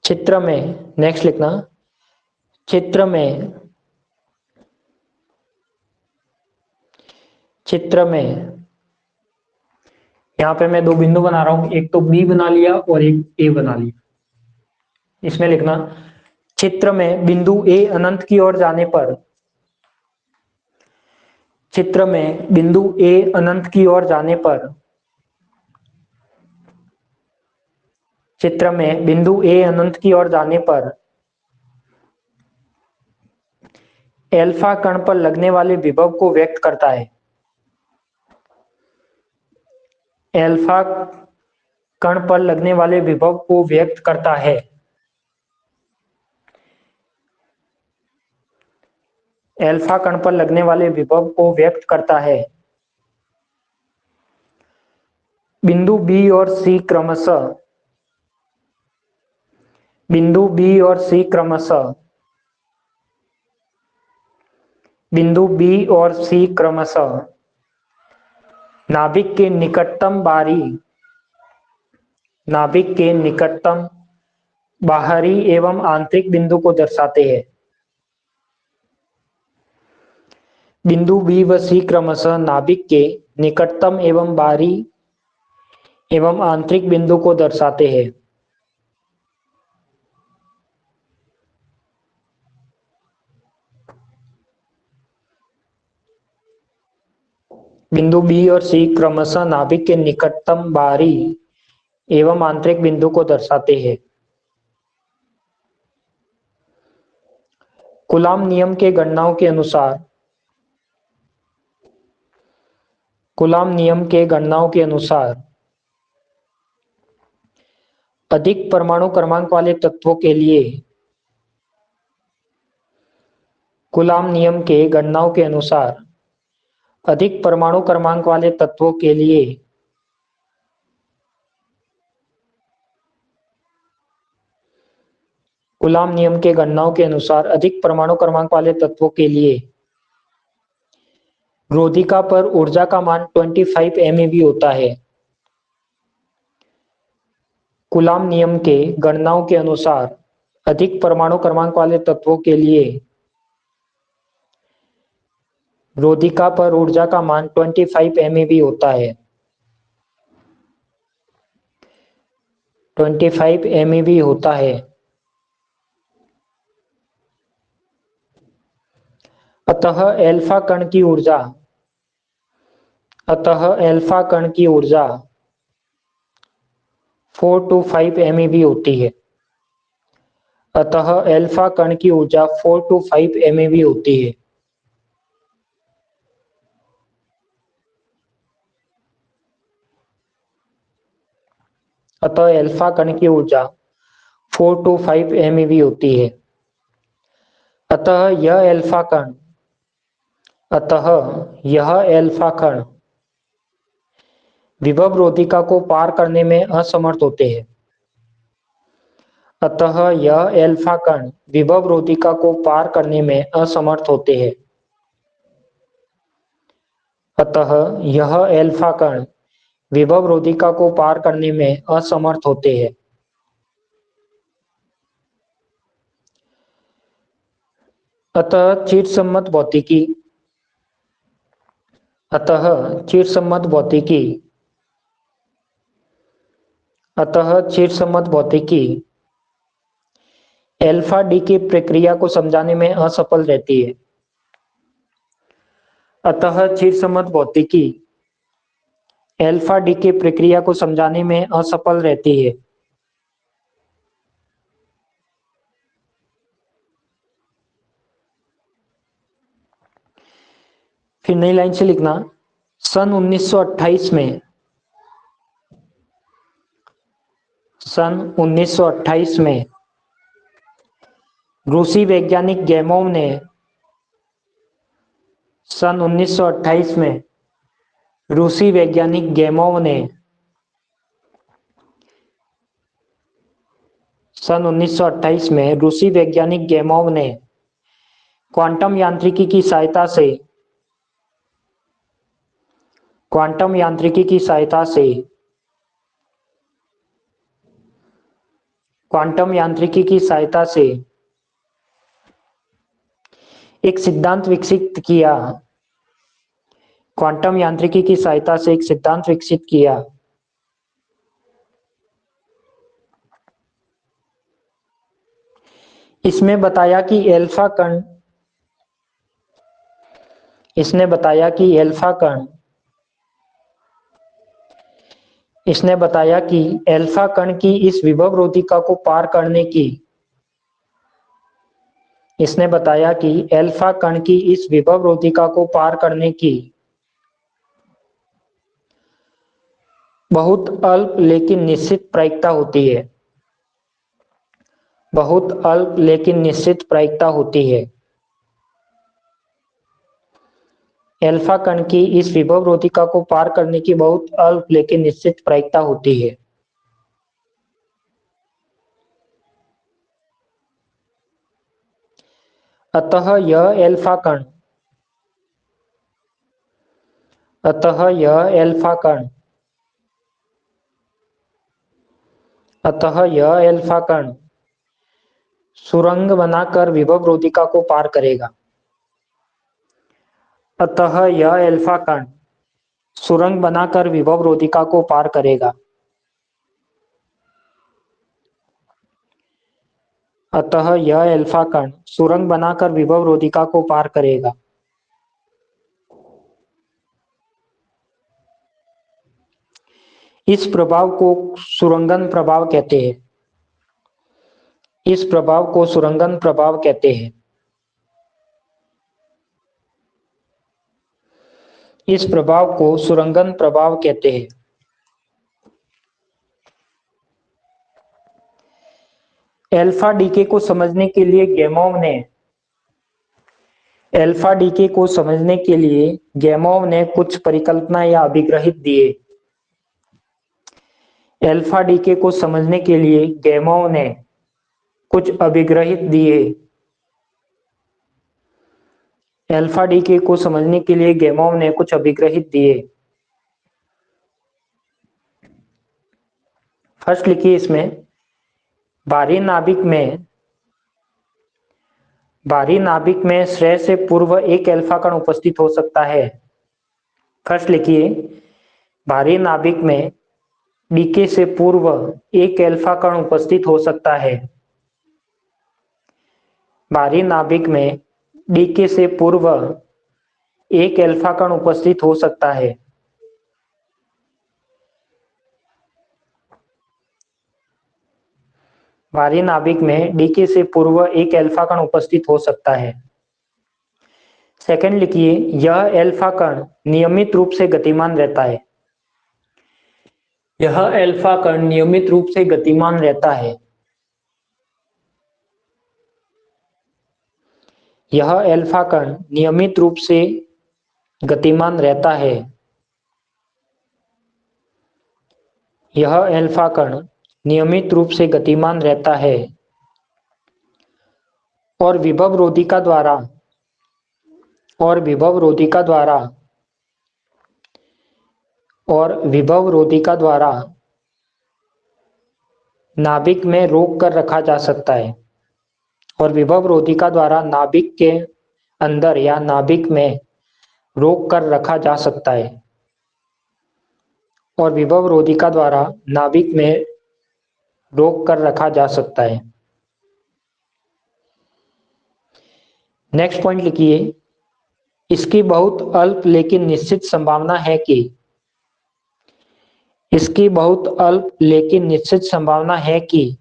Speaker 1: चित्र में नेक्स्ट लिखना चित्र में यहाँ पे मैं दो बिंदु बना रहा हूं, एक तो बी बना लिया और एक ए बना लिया। इसमें लिखना चित्र में बिंदु ए अनंत की ओर जाने पर चित्र में बिंदु ए अनंत की ओर जाने पर चित्र में बिंदु ए अनंत की ओर जाने पर एल्फा कण पर लगने वाले विभव को व्यक्त करता है। एल्फा कण पर लगने वाले विभव को व्यक्त करता है। एल्फा कण पर लगने वाले विभव को व्यक्त करता है। बिंदु बी और सी क्रमशः बिंदु बी और सी क्रमशः बिंदु बी और सी क्रमशः नाभिक के निकटतम बाहरी एवं आंतरिक बिंदु को दर्शाते हैं। बिंदु बी व सी क्रमशः नाभिक के निकटतम एवं बाहरी एवं आंतरिक बिंदु को दर्शाते हैं। बिंदु बी और सी क्रमशः नाभिक के निकटतम बाहरी एवं आंतरिक बिंदु को दर्शाते हैं। कूलाम नियम के गणनाओं के अनुसार कूलाम नियम के गणनाओं के अनुसार अधिक परमाणु क्रमांक वाले तत्वों के लिए कूलाम नियम के गणनाओं के अनुसार अधिक परमाणु क्रमांक वाले तत्वों के लिए कूलाम नियम के गणनाओं के अनुसार अधिक परमाणु क्रमांक वाले तत्वों के लिए रोधिका पर ऊर्जा का मान 25 MeV होता है। कूलाम नियम के गणनाओं के अनुसार अधिक परमाणु क्रमांक वाले तत्वों के लिए रोधिका पर ऊर्जा का मान 25 MeV होता है। 25 MeV होता है। अतः एल्फा कण की ऊर्जा 4 to 5 MeV होती है। अतः एल्फा कण की ऊर्जा 4 to 5 MeV होती है। अतः एल्फा कण की ऊर्जा 4 to 5 MeV होती है। अतः यह एल्फा कण विभव रोधिका को पार करने में असमर्थ होते हैं। अतः यह एल्फा कण विभव रोधिका को पार करने में असमर्थ होते हैं। अतः यह एल्फा कण विभव रोधिका को पार करने में असमर्थ होते हैं। अतः चिरसम्मत भौतिकी एल्फा डी की प्रक्रिया को समझाने में असफल रहती है। अतः चिरसम्मत भौतिकी एल्फा डी की प्रक्रिया को समझाने में असफल रहती है। फिर नई लाइन से लिखना, सन 1928 में रूसी वैज्ञानिक गेमोव ने सन 1928 में रूसी वैज्ञानिक गेमोव ने क्वांटम यांत्रिकी की सहायता से एक सिद्धांत विकसित किया। क्वांटम यांत्रिकी की सहायता से एक सिद्धांत विकसित किया। इसमें बताया कि एल्फा कण की इस विभव रोधिका को पार करने की बहुत अल्प लेकिन निश्चित प्रायिकता होती है। एल्फा कण की इस विभव रोधिका को पार करने की बहुत अल्प लेकिन निश्चित प्रायिकता होती है। अतः यह एल्फा कण सुरंग बनाकर विभव रोधिका को पार करेगा। अतः यह एल्फा कण सुरंग बनाकर विभव रोधिका को पार करेगा। अतः यह अल्फा कण सुरंग बनाकर विभव रोधिका को पार करेगा। इस प्रभाव को सुरंगन प्रभाव कहते हैं। इस प्रभाव को सुरंगन प्रभाव कहते हैं। इस प्रभाव को सुरंगन प्रभाव कहते हैं। अल्फा डीके को समझने के लिए गेमोव ने अल्फा डीके को समझने के लिए गेमोव ने कुछ परिकल्पना या अभिग्रहित दिए। अल्फा डीके को समझने के लिए गेमोव ने कुछ अभिग्रहित दिए। अल्फा डीके को समझने के लिए गेमोव ने कुछ अभिग्रहित दिए। फर्स्ट लिखिए इसमें, भारी नाभिक में श्रेय से पूर्व एक अल्फा कण उपस्थित हो सकता है। फर्स्ट लिखिए, भारी नाभिक में डीके से पूर्व एक अल्फा कण उपस्थित हो सकता है। भारी नाभिक में डीके से पूर्व एक अल्फा कण उपस्थित हो सकता है। भारी नाभिक में डीके से पूर्व एक अल्फा कण उपस्थित हो सकता है। सेकंड लिखिए, यह अल्फा कण नियमित रूप से गतिमान रहता है। यह अल्फा कण नियमित रूप से गतिमान रहता है। यह अल्फा कण नियमित रूप से गतिमान रहता है। यह अल्फा कण नियमित रूप से गतिमान रहता है और विभव रोधिका द्वारा नाभिक में रोक कर रखा जा सकता है। और विभव रोधिका द्वारा नाभिक के अंदर या नाभिक में रोक कर रखा जा सकता है। और विभव रोधिका द्वारा नाभिक में रोक कर रखा जा सकता है। नेक्स्ट पॉइंट लिखिए, इसकी बहुत अल्प लेकिन निश्चित संभावना है कि इसकी बहुत अल्प लेकिन निश्चित संभावना है कि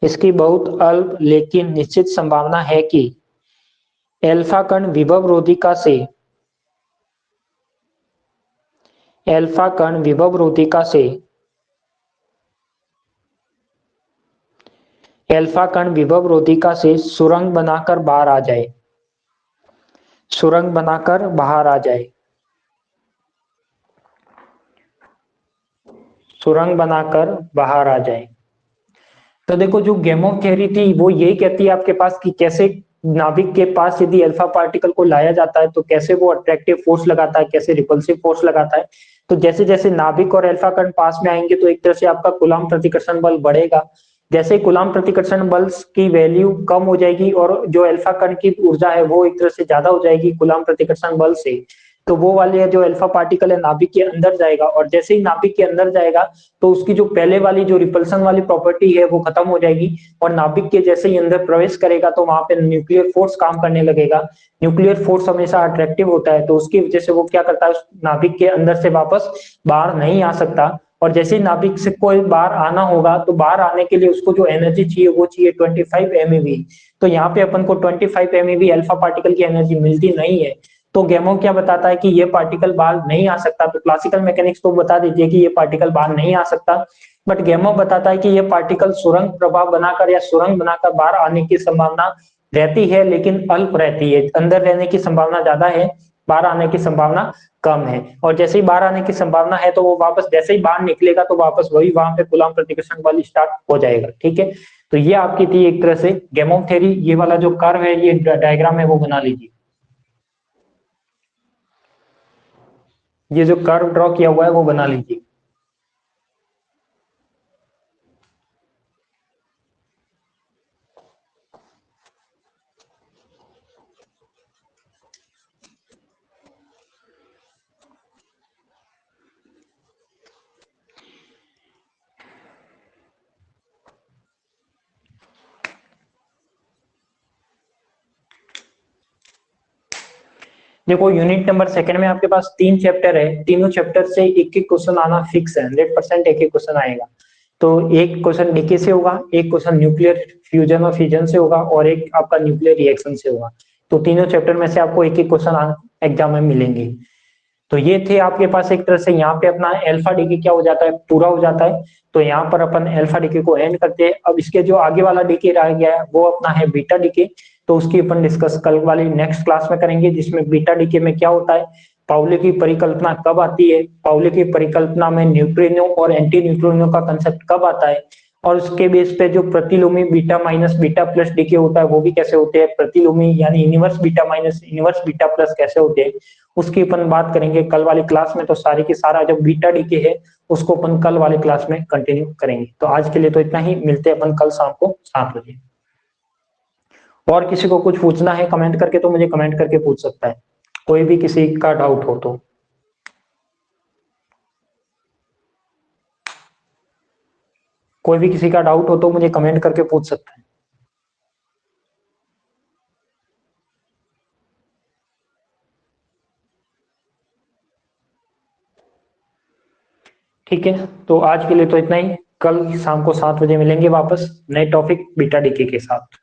Speaker 1: इसकी बहुत अल्प लेकिन निश्चित संभावना है कि अल्फा कण विभव रोधिका से अल्फा कण विभव रोधिका से अल्फा कण विभव रोधिका से सुरंग बनाकर बाहर आ जाए। सुरंग बनाकर बाहर आ जाए। सुरंग बनाकर बाहर आ जाए। तो देखो, जो गेमोव थ्योरी थी वो यही कहती है आपके पास कि कैसे नाभिक के पास यदि अल्फा पार्टिकल को लाया जाता है तो कैसे वो अट्रैक्टिव फोर्स लगाता है, कैसे रिपल्सिव फोर्स लगाता है। तो जैसे जैसे नाभिक और अल्फा कण पास में आएंगे तो एक तरह से आपका कूलम्ब प्रतिकर्षण बल बढ़ेगा। जैसे कूलम्ब प्रतिकर्षण बल की वैल्यू कम हो जाएगी और जो अल्फा कण की ऊर्जा है वो एक तरह से ज्यादा हो जाएगी कूलम्ब प्रतिकर्षण बल से, तो वो वाले जो अल्फा पार्टिकल है नाभिक के अंदर जाएगा। और जैसे ही नाभिक के अंदर जाएगा तो उसकी जो पहले वाली जो रिपल्सन वाली प्रॉपर्टी है वो खत्म हो जाएगी और नाभिक के जैसे ही अंदर प्रवेश करेगा तो वहां पे न्यूक्लियर फोर्स काम करने लगेगा। न्यूक्लियर फोर्स हमेशा अट्रैक्टिव होता है, तो उसकी वजह से वो क्या करता है, उस नाभिक के अंदर से वापस बाहर नहीं आ सकता। और जैसे ही नाभिक से कोई बाहर आना होगा तो बाहर आने के लिए उसको जो एनर्जी चाहिए वो चाहिए 25 MeV। तो यहाँ पे अपन को 25 MeV अल्फा पार्टिकल की एनर्जी मिलती नहीं है। तो गेमो क्या बताता है कि ये पार्टिकल बाहर नहीं आ सकता। तो क्लासिकल मैकेनिक्स तो बता देती है कि ये पार्टिकल बाहर नहीं आ सकता, बट गेमो बताता है कि ये पार्टिकल सुरंग प्रभाव बनाकर या सुरंग बनाकर बाहर आने की संभावना रहती है, लेकिन अल्प रहती है। अंदर रहने की संभावना ज्यादा है, बाहर आने की संभावना कम है। और जैसे ही बाहर आने की संभावना है तो वो वापस जैसे ही बाहर निकलेगा तो वापस वही वहां पे कूलम्ब प्रतिकर्षण बल स्टार्ट हो जाएगा। ठीक है, तो ये आपकी थी एक तरह से गेमो थ्योरी। ये वाला जो कर्व है, ये डायग्राम है, वो बना लीजिए। ये जो कर्व ड्रॉ किया हुआ है वो बना लीजिए। देखो यूनिट नंबर सेकंड में आपके पास 3 चैप्टर है, तीनों चैप्टर से एक एक क्वेश्चन आना फिक्स है, 100% एक एक क्वेश्चन आएगा। तो एक क्वेश्चन डीके से होगा, एक क्वेश्चन न्यूक्लियर फ्यूजन और फिजन से होगा, और एक आपका न्यूक्लियर रिएक्शन से होगा। तो तीनों चैप्टर में से आपको एक एक क्वेश्चन एग्जाम में मिलेंगे। तो ये थे आपके पास एक तरह से, यहाँ पे अपना अल्फा डीके क्या हो जाता है, पूरा हो जाता है। तो यहाँ पर अपन अल्फा डीके को एंड करते हैं। अब इसके जो आगे वाला डीके रह गया है वो अपना है बीटा डीके। तो उसकी अपन डिस्कस कल वाली नेक्स्ट क्लास में करेंगे, जिसमें बीटा डीके में क्या होता है, पाउली की परिकल्पना कब आती है, पाउली की परिकल्पना में न्यूट्रिनो और एंटी न्यूट्रिनो का कंसेप्ट कब आता है, और उसके बेस पे जो प्रतिलोमी beta minus beta plus decay होता है वो भी कैसे होते हैं, प्रतिलोमी यानी inverse beta minus inverse beta plus कैसे होते हैं, उसकी अपन बात करेंगे कल वाली क्लास में। तो सारी की सारा जो बीटा डीके है उसको अपन कल वाली क्लास में कंटिन्यू करेंगे। तो आज के लिए तो इतना ही, मिलते हैं अपन कल शाम को 7 बजे। और किसी को कुछ पूछना है कमेंट करके तो मुझे कमेंट करके पूछ सकता है, कोई भी किसी का डाउट हो तो। कोई भी किसी का डाउट हो तो मुझे कमेंट करके पूछ सकता है। ठीक है, तो आज के लिए तो इतना ही। कल शाम को 7 बजे मिलेंगे वापस नए टॉपिक बीटा डीके के साथ।